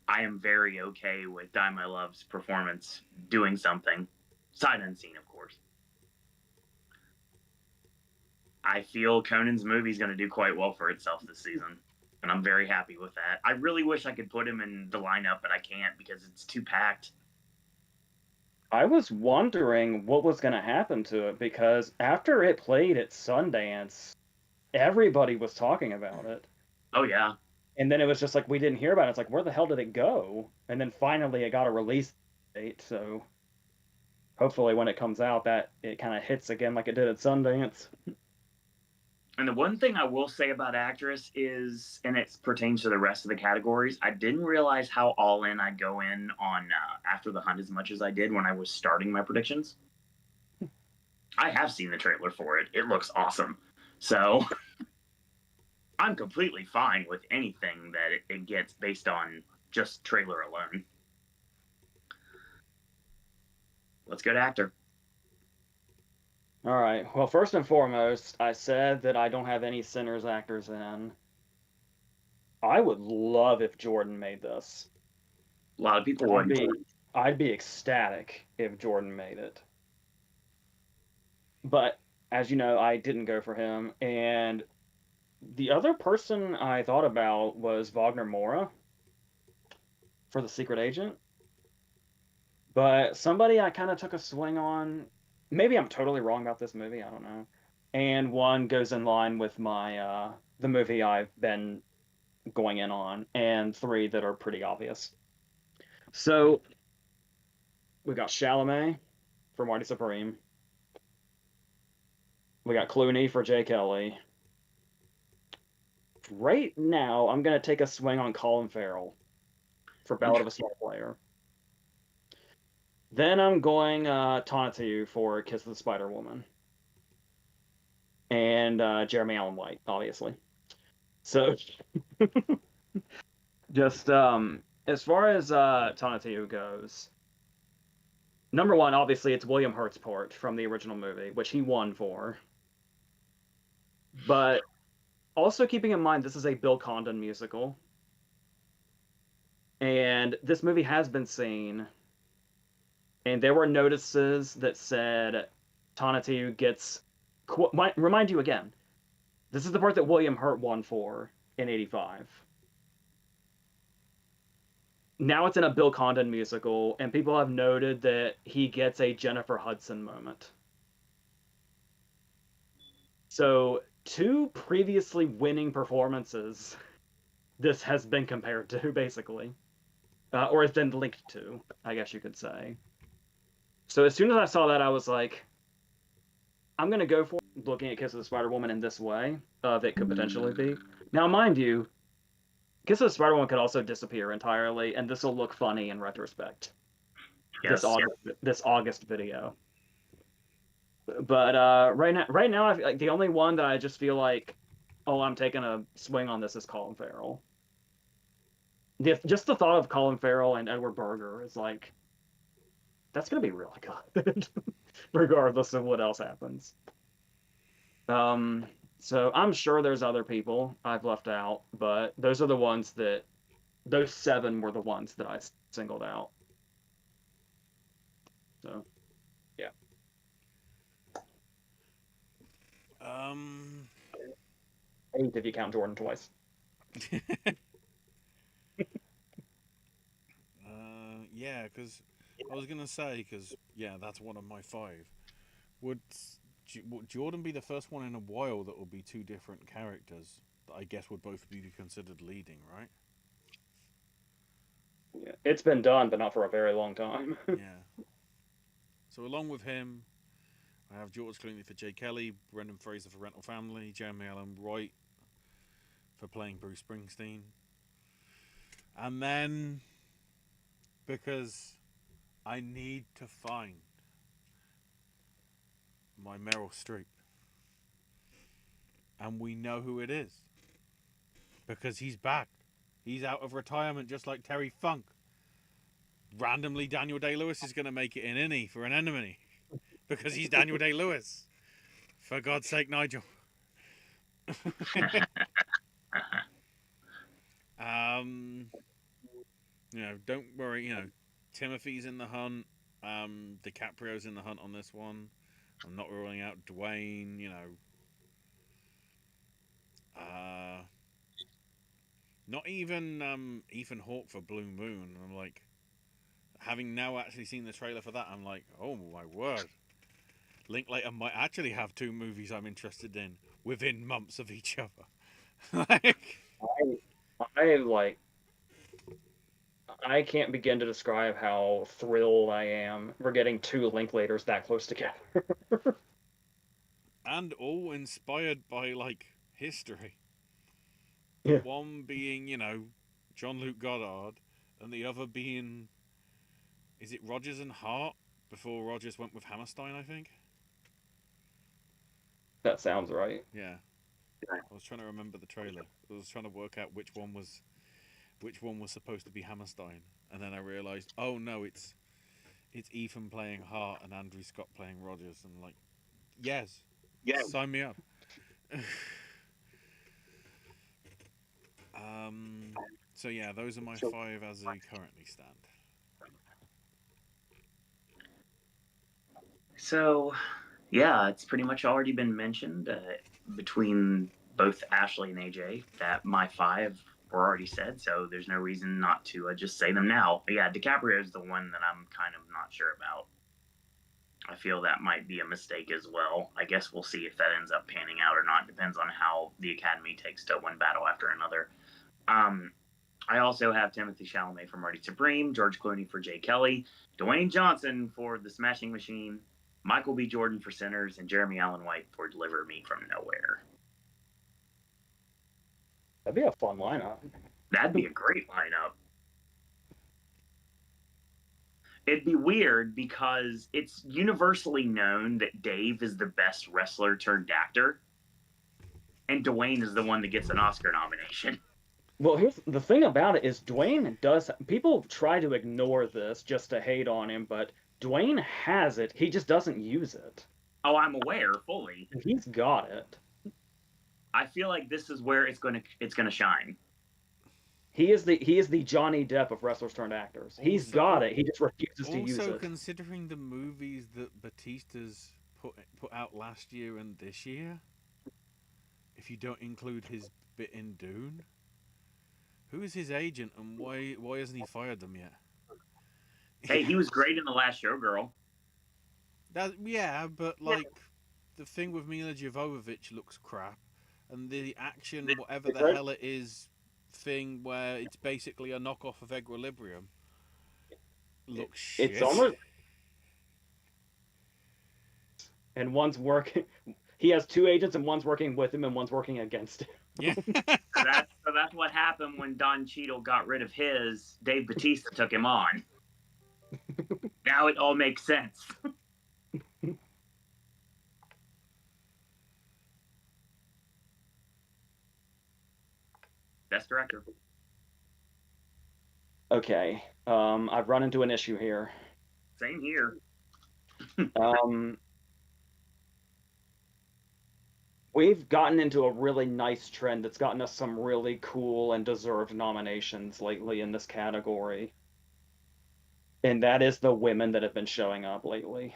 I am very okay with Die My Love's performance doing something, sight unseen, of course. I feel Conan's movie is going to do quite well for itself this season, and I'm very happy with that. I really wish I could put him in the lineup, but I can't because it's too packed. I was wondering what was going to happen to it because after it played at Sundance, everybody was talking about it. Oh, yeah. And then it was just like we didn't hear about it. It's like, where the hell did it go? And then finally it got a release date. So hopefully when it comes out, that it kind of hits again like it did at Sundance. And the one thing I will say about actress is, and it pertains to the rest of the categories, I didn't realize how all in I'd go in on After the Hunt as much as I did when I was starting my predictions. I have seen the trailer for it. It looks awesome. So I'm completely fine with anything that it gets based on just trailer alone. Let's go to actor. All right. Well, first and foremost, I said that I don't have any Sinners actors in. I would love if Jordan made this. A lot of people would. I'd be ecstatic if Jordan made it. But as you know, I didn't go for him. And the other person I thought about was Wagner Moura for The Secret Agent. But somebody I kind of took a swing on, maybe I'm totally wrong about this movie, I don't know. And one goes in line with my the movie I've been going in on, and three that are pretty obvious. So we got Chalamet for Marty Supreme. We got Clooney for Jay Kelly. Right now, I'm going to take a swing on Colin Farrell for Ballad of a Small Player. Then I'm going Tonatiuh for Kiss of the Spider Woman. And Jeremy Allen White, obviously. So, just as far as Tonatiuh goes, number one, obviously, it's William Hurt's part from the original movie, which he won for. But also keeping in mind, this is a Bill Condon musical. And this movie has been seen. And there were notices that said Tonatiuh gets... Remind you again, this is the part that William Hurt won for in 85. Now it's in a Bill Condon musical, and people have noted that he gets a Jennifer Hudson moment. So, two previously winning performances this has been compared to, basically. Or has been linked to, I guess you could say. So as soon as I saw that, I was like, I'm going to go for looking at Kiss of the Spider-Woman in this way, that could potentially be. Now, mind you, Kiss of the Spider-Woman could also disappear entirely, and this will look funny in retrospect. Yes. This August video. But right now, I feel like the only one that I just feel like, oh, I'm taking a swing on this is Colin Farrell. Just the thought of Colin Farrell and Edward Berger is like, that's gonna be really good, regardless of what else happens. So I'm sure there's other people I've left out, but those seven were the ones that I singled out. So, yeah. Eight if you count Jordan twice. Yeah, because I was gonna say, because yeah, that's one of my five. Would Jordan be the first one in a while that would be two different characters that I guess would both be considered leading, right? Yeah, it's been done, but not for a very long time. Yeah. So along with him, I have George Clooney for Jay Kelly, Brendan Fraser for Rental Family, Jeremy Allen White for playing Bruce Springsteen, and then because I need to find my Meryl Streep. and we know who it is because he's back. He's out of retirement, just like Terry Funk. Randomly, Daniel Day-Lewis is going to make it in, isn't he, for an enemy? Because he's Daniel Day-Lewis. For God's sake, Nigel. Don't worry. Timothy's in the hunt. DiCaprio's in the hunt on this one. I'm not ruling out Dwayne. Not even Ethan Hawke for Blue Moon. I'm like, having now actually seen the trailer for that, I'm like, oh my word. Linklater might actually have 2 movies I'm interested in within months of each other. I can't begin to describe how thrilled I am for getting 2 Linklaters that close together. And all inspired by, history. Yeah. One being, Jean-Luc Godard, and the other being, is it Rogers and Hart? Before Rogers went with Hammerstein, I think. That sounds right. Yeah. I was trying to remember the trailer. I was trying to work out which one was supposed to be Hammerstein, and then I realized, oh no, it's Ethan playing Hart and Andrew Scott playing Rogers, and yes, sign me up. So yeah, those are my 5 as they currently stand. So, yeah, it's pretty much already been mentioned between both Ashley and AJ that my 5 were already said, so there's no reason not to just say them now. But yeah, DiCaprio is the one that I'm kind of not sure about. I feel that might be a mistake as well. I guess we'll see if that ends up panning out or not. Depends on how the Academy takes to one battle after another. I also have Timothy Chalamet for Marty Supreme, George Clooney for Jay Kelly, Dwayne Johnson for The Smashing Machine, Michael B. Jordan for Sinners, and Jeremy Allen White for Deliver Me from Nowhere. That'd be a fun lineup. That'd be a great lineup. It'd be weird because it's universally known that Dave is the best wrestler turned actor, and Dwayne is the one that gets an Oscar nomination. Well, here's the thing about it is Dwayne does. People try to ignore this just to hate on him, but Dwayne has it. He just doesn't use it. Oh, I'm aware fully. He's got it. I feel like this is where it's gonna shine. He is the Johnny Depp of wrestlers turned actors. He's got it. He just refuses to use it. Also, considering the movies that Batista's put out last year and this year, if you don't include his bit in Dune, who is his agent and why hasn't he fired them yet? Hey, he was great in The Last Showgirl. But the thing with Mila Jovovich looks crap, and the action, whatever the hell it is, thing where it's basically a knockoff of Equilibrium, looks shit. It's almost. And one's working. He has 2 agents, and one's working with him, and one's working against him. Yeah. So that's what happened when Don Cheadle got rid of his. Dave Bautista took him on. Now it all makes sense. Best director. Okay. I've run into an issue here. Same here. We've gotten into a really nice trend that's gotten us some really cool and deserved nominations lately in this category. And that is the women that have been showing up lately.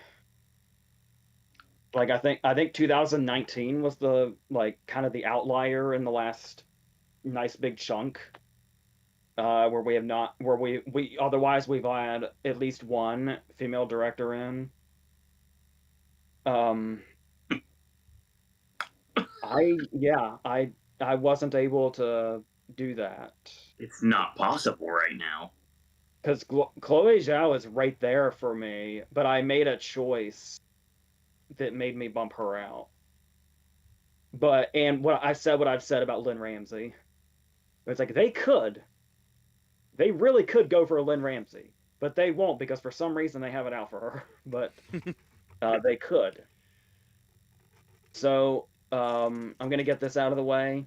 I think 2019 was the kind of the outlier in the last nice big chunk. Where we have not, where we otherwise we've had at least one female director in. I wasn't able to do that. It's not possible right now. Because Chloe Zhao is right there for me, but I made a choice that made me bump her out. And what I've said about Lynn Ramsey. It's like they really could go for Lynn Ramsey, but they won't because for some reason they have it out for her. But they could. So I'm gonna get this out of the way.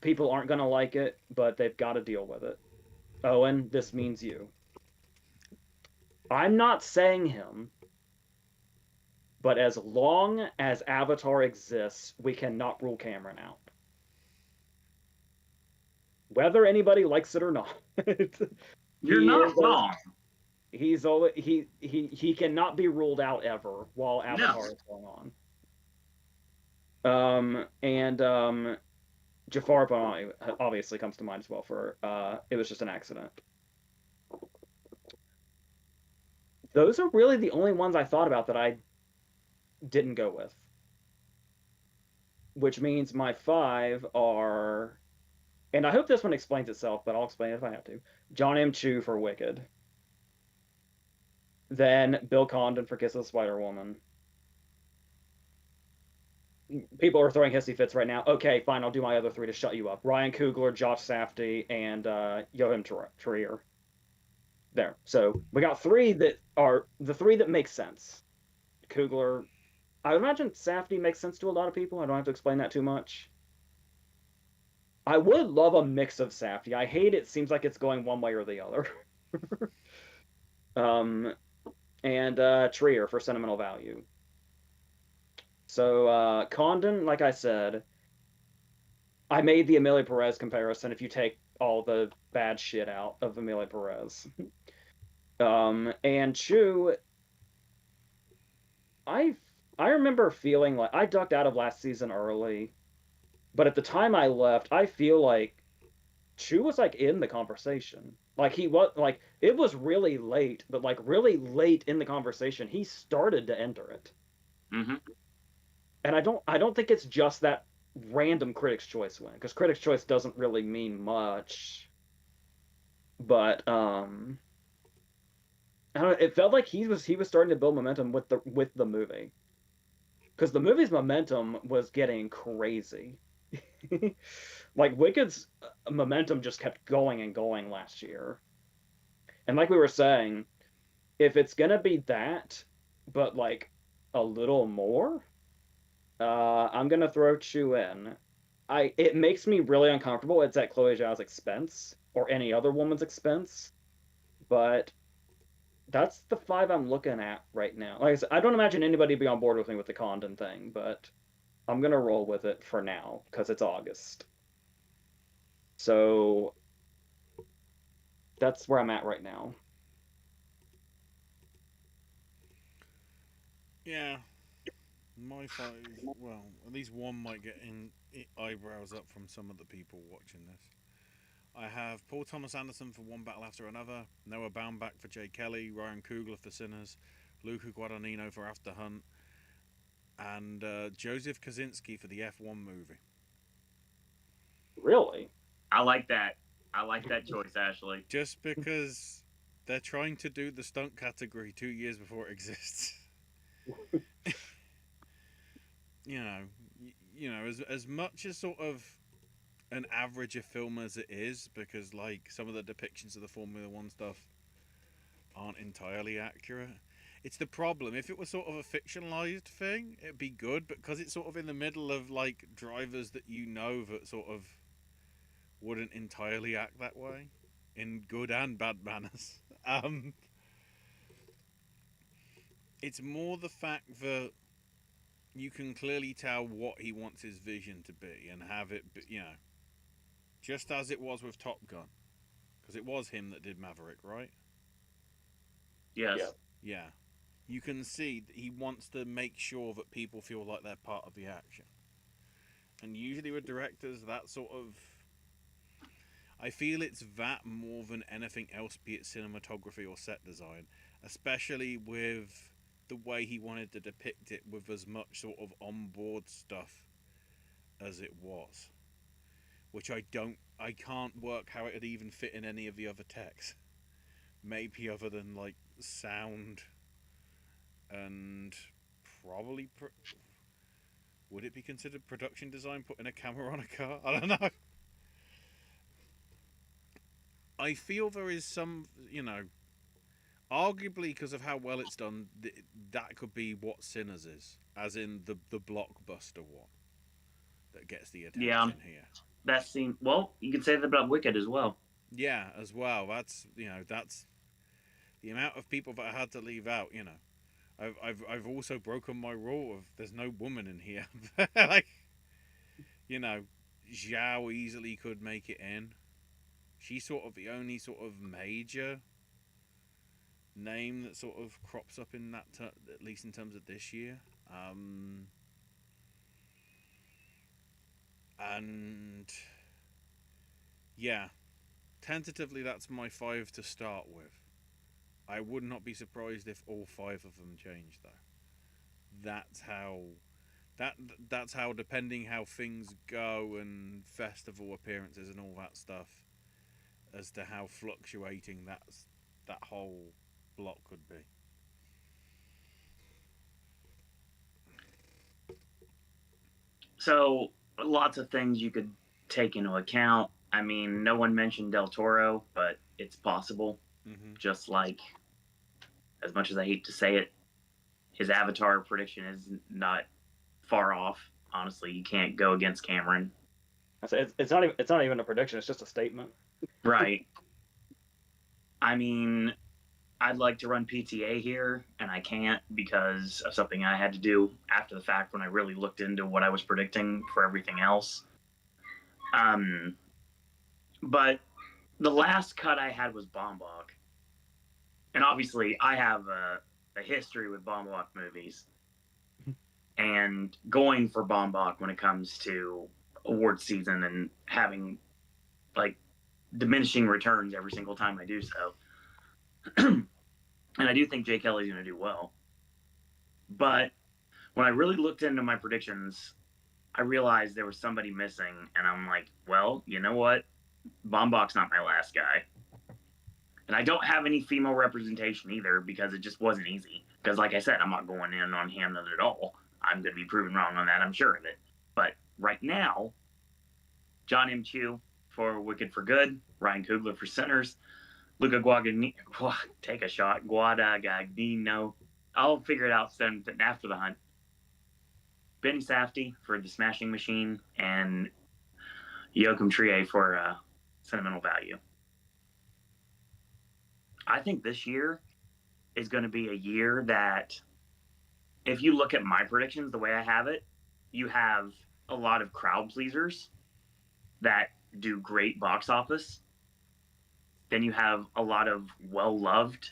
People aren't gonna like it, but they've got to deal with it. Owen, this means you. I'm not saying him, but as long as Avatar exists, we cannot rule Cameron out. Whether anybody likes it or not. You're he not is wrong. he's always he cannot be ruled out ever while Avatar No. is going on. And Jafar obviously comes to mind as well for it was just an accident. Those are really the only ones I thought about that I didn't go with. Which means my 5 are, and I hope this one explains itself, but I'll explain it if I have to. John M. Chu for Wicked. Then Bill Condon for Kiss of the Spider Woman. People are throwing hissy fits right now. Okay, fine, I'll do my other 3 to shut you up. Ryan Coogler, Josh Safdie, and Joachim Trier. There. So we got 3 that are the 3 that make sense. Coogler, I imagine Safdie makes sense to a lot of people. I don't have to explain that too much. I would love a mix of Safdie. I hate it. Seems like it's going one way or the other. And Trier for sentimental value. So Condon, like I said, I made the Amelia Perez comparison. If you take all the bad shit out of Amelia Perez, and Chu, I remember feeling like I ducked out of last season early, but at the time I left, I feel like Chu was like in the conversation. Like he was like it was really late, but like really late in the conversation, he started to enter it. Mm-hmm. And I don't think it's just that random Critics' Choice win, because Critics' Choice doesn't really mean much. But I don't know, it felt like he was starting to build momentum with the movie, because the movie's momentum was getting crazy. Like Wicked's momentum just kept going and going last year. And like we were saying, if it's gonna be that, but like a little more, I'm gonna throw Chu in. It makes me really uncomfortable. It's at Chloe Zhao's expense or any other woman's expense, but that's the 5 I'm looking at right now. Like I said, I don't imagine anybody be on board with me with the Condon thing, but I'm gonna roll with it for now because it's August. So that's where I'm at right now. Yeah, my 5. Well, at least one might get eyebrows up from some of the people watching this. I have Paul Thomas Anderson for One Battle After Another, Noah Baumbach for Jay Kelly, Ryan Coogler for Sinners, Luca Guadagnino for After Hunt, and Joseph Kosinski for the F1 movie. Really? I like that. I like that choice, Ashley. Just because they're trying to do the stunt category 2 years before it exists. you know, as much as sort of an average a film as it is, because like some of the depictions of the Formula One stuff aren't entirely accurate. It's the problem. If it was sort of a fictionalized thing, it'd be good, but because it's sort of in the middle of like drivers that you know that sort of wouldn't entirely act that way, in good and bad manners. It's more the fact that you can clearly tell what he wants his vision to be and have it, just as it was with Top Gun, because it was him that did Maverick, right? Yes. Yeah. You can see that he wants to make sure that people feel like they're part of the action. And usually with directors, that sort of... I feel it's that more than anything else, be it cinematography or set design. Especially with the way he wanted to depict it with as much sort of on-board stuff as it was. Which I can't work how it would even fit in any of the other techs. Maybe other than, like, sound... and probably would it be considered production design putting a camera on a car? I don't know. I feel there is some, arguably because of how well it's done, that could be what Sinners is, as in the blockbuster one. that gets the Yeah, attention here. that scene. Well, you could say that about Wicked as well. Yeah, as well. That's that's the amount of people that I had to leave out. I've also broken my rule of there's no woman in here. Like you know, Zhao easily could make it in. She's sort of the only sort of major name that sort of crops up in that, at least in terms of this year. And yeah, tentatively that's my five to start with. I would not be surprised if all five of them change though. That's how that that's how depending how things go and festival appearances and all that stuff as to how fluctuating that whole block could be. So lots of things you could take into account. I mean, no one mentioned Del Toro, but it's possible. Mm-hmm. Just like, as much as I hate to say it, his Avatar prediction is not far off. Honestly, you can't go against Cameron. It's not even a prediction. It's just a statement. Right. I mean, I'd like to run PTA here, and I can't because of something I had to do after the fact when I really looked into what I was predicting for everything else. But the last cut I had was Bombach. And obviously, I have a history with Bombach movies. And going for Bombach when it comes to award season and having like diminishing returns every single time I do so. And I do think Jay Kelly's going to do well. But when I really looked into my predictions, I realized there was somebody missing. And I'm like, well, you know what? Bombach's not my last guy. And I don't have any female representation either because it just wasn't easy. Because, like I said, I'm not going in on Hamnet at all. I'm going to be proven wrong on that, I'm sure of it. But right now, John M. Chu for Wicked for Good, Ryan Coogler for Sinners, Luca Guadagnino, take a shot, Guadagnino. I'll figure it out after the hunt. Benny Safdie for The Smashing Machine, and Joachim Trier for Sentimental Value. I think this year is going to be a year that, if you look at my predictions the way I have it, you have a lot of crowd pleasers that do great box office. Then you have a lot of well-loved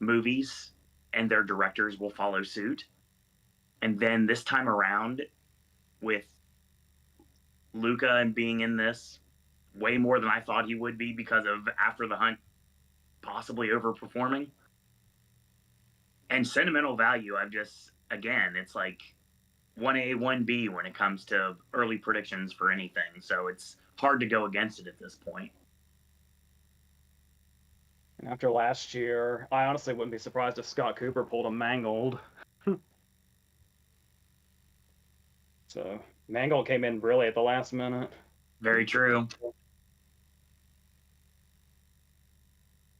movies, and their directors will follow suit. And then this time around, with Luca and being in this way more than I thought he would be because of After the Hunt possibly overperforming. And Sentimental Value, again, it's like 1A, 1B when it comes to early predictions for anything. So it's hard to go against it at this point. And after last year, I honestly wouldn't be surprised if Scott Cooper pulled a Mangold. So Mangold came in really at the last minute. Very true.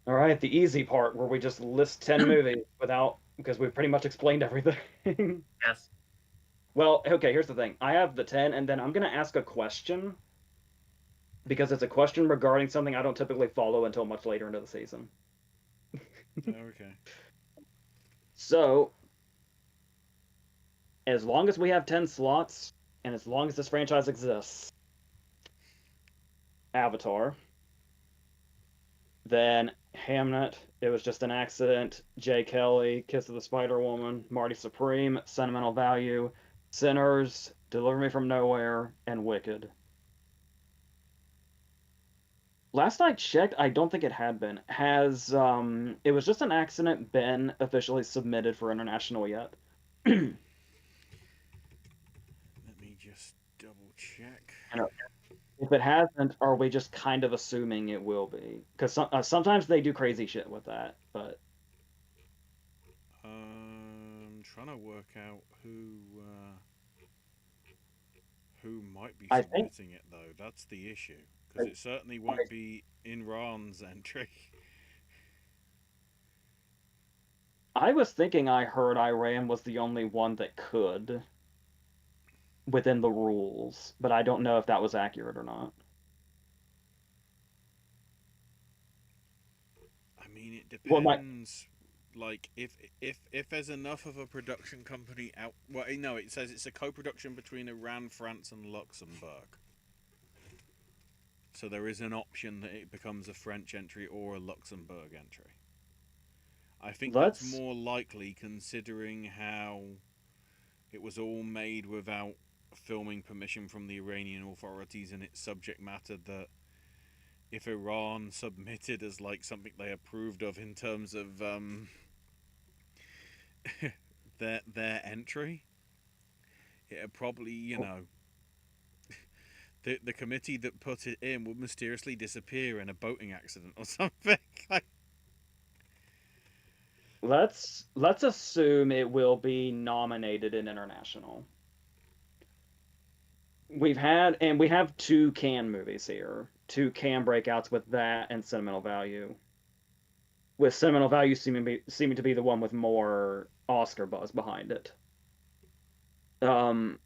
All right, the easy part where we just list 10 movies because we've pretty much explained everything. Yes. Well, okay, here's the thing. I have the 10, and then I'm going to ask a question because it's a question regarding something I don't typically follow until much later into the season. Okay. So, as long as we have 10 slots, and as long as this franchise exists, Avatar, then Hamnet, It Was Just an Accident, Jay Kelly, Kiss of the Spider Woman, Marty Supreme, Sentimental Value, Sinners, Deliver Me from Nowhere, and Wicked. Last I checked, I don't think it had been. Has It Was Just an Accident been officially submitted for international yet? Let me just double check. If it hasn't, are we just kind of assuming it will be? Because sometimes they do crazy shit with that, but I'm trying to work out who might be I think submitting it though. That's the issue because it certainly won't be in Ran's entry. I was thinking I heard Iran was the only one that could. within the rules, but I don't know if that was accurate or not. I mean, it Well, depends. Like, if there's enough of a production company out, well, no, it says it's a co-production between Iran, France, and Luxembourg. So there is an option that it becomes a French entry or a Luxembourg entry. I think that's let's more likely considering how it was all made without filming permission from the Iranian authorities and its subject matter, that if Iran submitted as like something they approved of in terms of their entry, it'd probably, the committee that put it in would mysteriously disappear in a boating accident or something. Like, let's assume it will be nominated in international. We have two Cannes movies here, two Cannes breakouts with that and Sentimental Value. With Sentimental Value seeming to be the one with more Oscar buzz behind it. Um,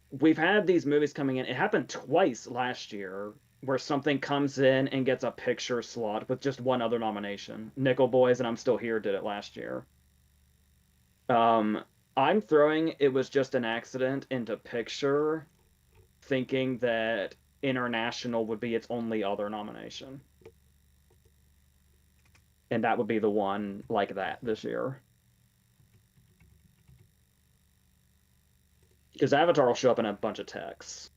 we've had these movies coming in. It happened twice last year where something comes in and gets a picture slot with just one other nomination. Nickel Boys and I'm Still Here did it last year. Um, I'm throwing It Was Just an Accident into picture, thinking that international would be its only other nomination. And that would be the one like that this year. Because Avatar will show up in a bunch of texts.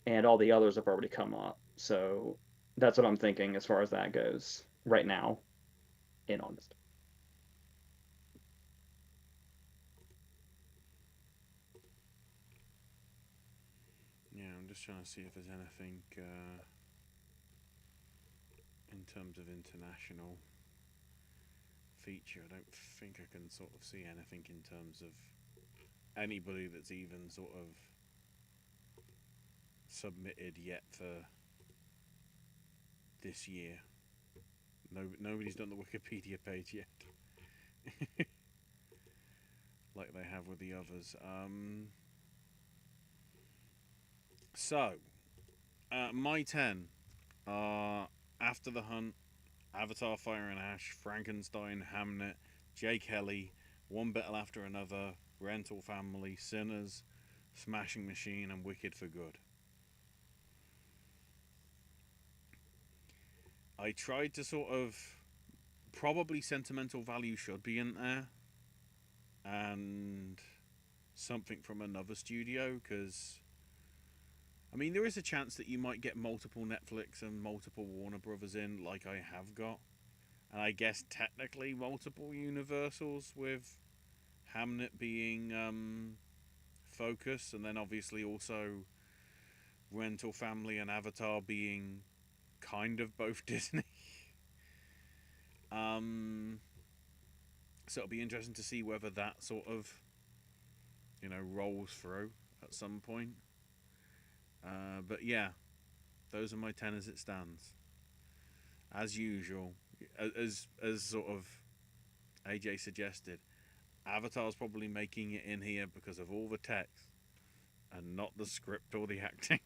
And all the others have already come up. So that's what I'm thinking as far as that goes right now in August. yeah, I'm just trying to see if there's anything in terms of international feature. I don't think I can sort of see anything in terms of anybody that's even sort of submitted yet for this year. No, nobody's done the Wikipedia page yet, like they have with the others. So, my 10 are After the Hunt, Avatar: Fire and Ash, Frankenstein, Hamnet, J. Kelly, One Battle After Another, Rental Family, Sinners, Smashing Machine, and Wicked for Good. I tried to sort of, probably Sentimental Value should be in there, and something from another studio, because I mean, there is a chance that you might get multiple Netflix and multiple Warner Brothers in, like I have got, and I guess technically multiple Universals, with Hamnet being Focus, and then obviously also Rental Family and Avatar being kind of both Disney. So it'll be interesting to see whether that sort of, rolls through at some point. But yeah, those are my 10 as it stands. As usual, as sort of AJ suggested, Avatar's probably making it in here because of all the text and not the script or the acting.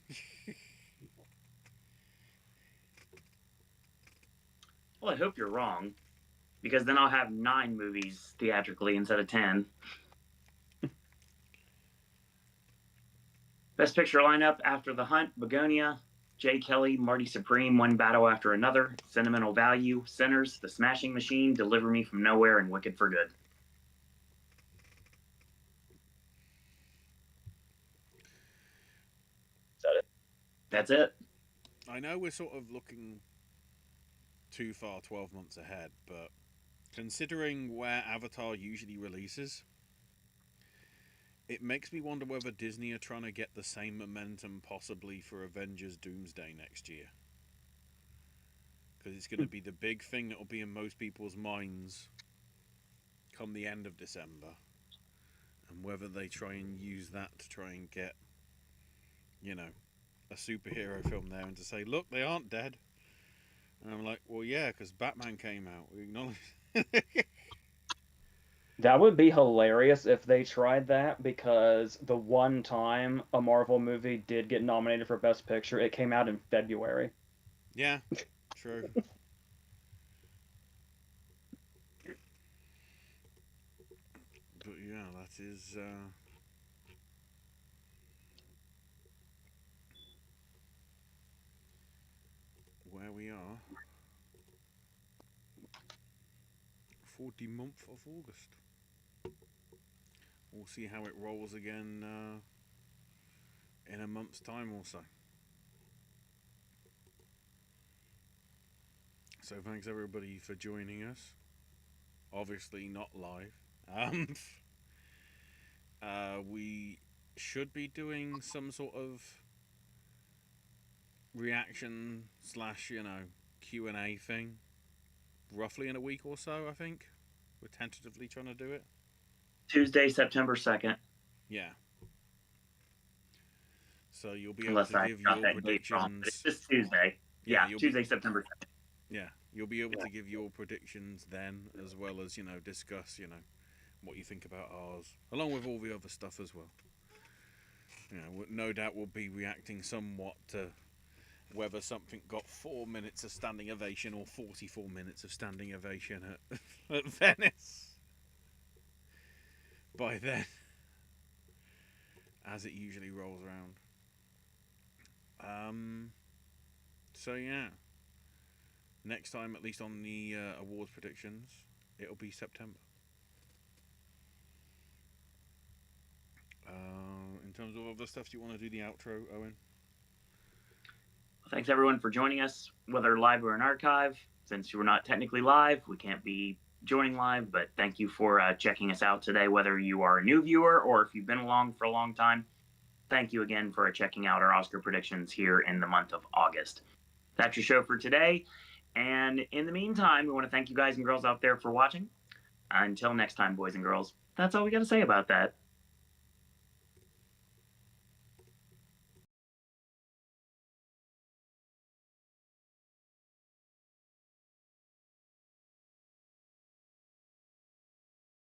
Well, I hope you're wrong, because then I'll have 9 movies theatrically instead of 10. Best Picture lineup: After the Hunt, Begonia, J. Kelly, Marty Supreme, One Battle After Another, Sentimental Value, Sinners, The Smashing Machine, Deliver Me from Nowhere, and Wicked for Good. Is that it? That's it. I know we're sort of looking too far 12 months ahead, but considering where Avatar usually releases, it makes me wonder whether Disney are trying to get the same momentum possibly for Avengers Doomsday next year. Because it's going to be the big thing that will be in most people's minds come the end of December. And whether they try and use that to try and get, a superhero film there and to say, look, they aren't dead. And I'm like, well, yeah, because Batman came out. We acknowledge. That would be hilarious if they tried that, because the one time a Marvel movie did get nominated for Best Picture, it came out in February. Yeah, true. But yeah, that is where we are for the month of August. We'll see how it rolls again in a month's time or so. So thanks everybody for joining us. Obviously not live. We should be doing some sort of reaction slash Q&A thing roughly in a week or so. I think we're tentatively trying to do it. Tuesday, September 2nd. Yeah. So you'll be able Unless to I give got your that date wrong. But predictions. it's this Tuesday. Yeah, Tuesday, September 2nd. Yeah, you'll be able to give your predictions then, as well as discuss what you think about ours, along with all the other stuff as well. No doubt we'll be reacting somewhat to whether something got 4 minutes of standing ovation or 44 minutes of standing ovation at Venice by then, as it usually rolls around. So yeah, next time, at least on the awards predictions, it'll be September. In terms of other stuff, do you want to do the outro, Owen? Thanks everyone for joining us, whether live or in archive. Since we're not technically live, we can't be joining live, but thank you for checking us out today, whether you are a new viewer or if you've been along for a long time. Thank you again for checking out our Oscar predictions here in the month of August. That's your show for today. And in the meantime, we want to thank you guys and girls out there for watching. Until next time, boys and girls, that's all we got to say about that.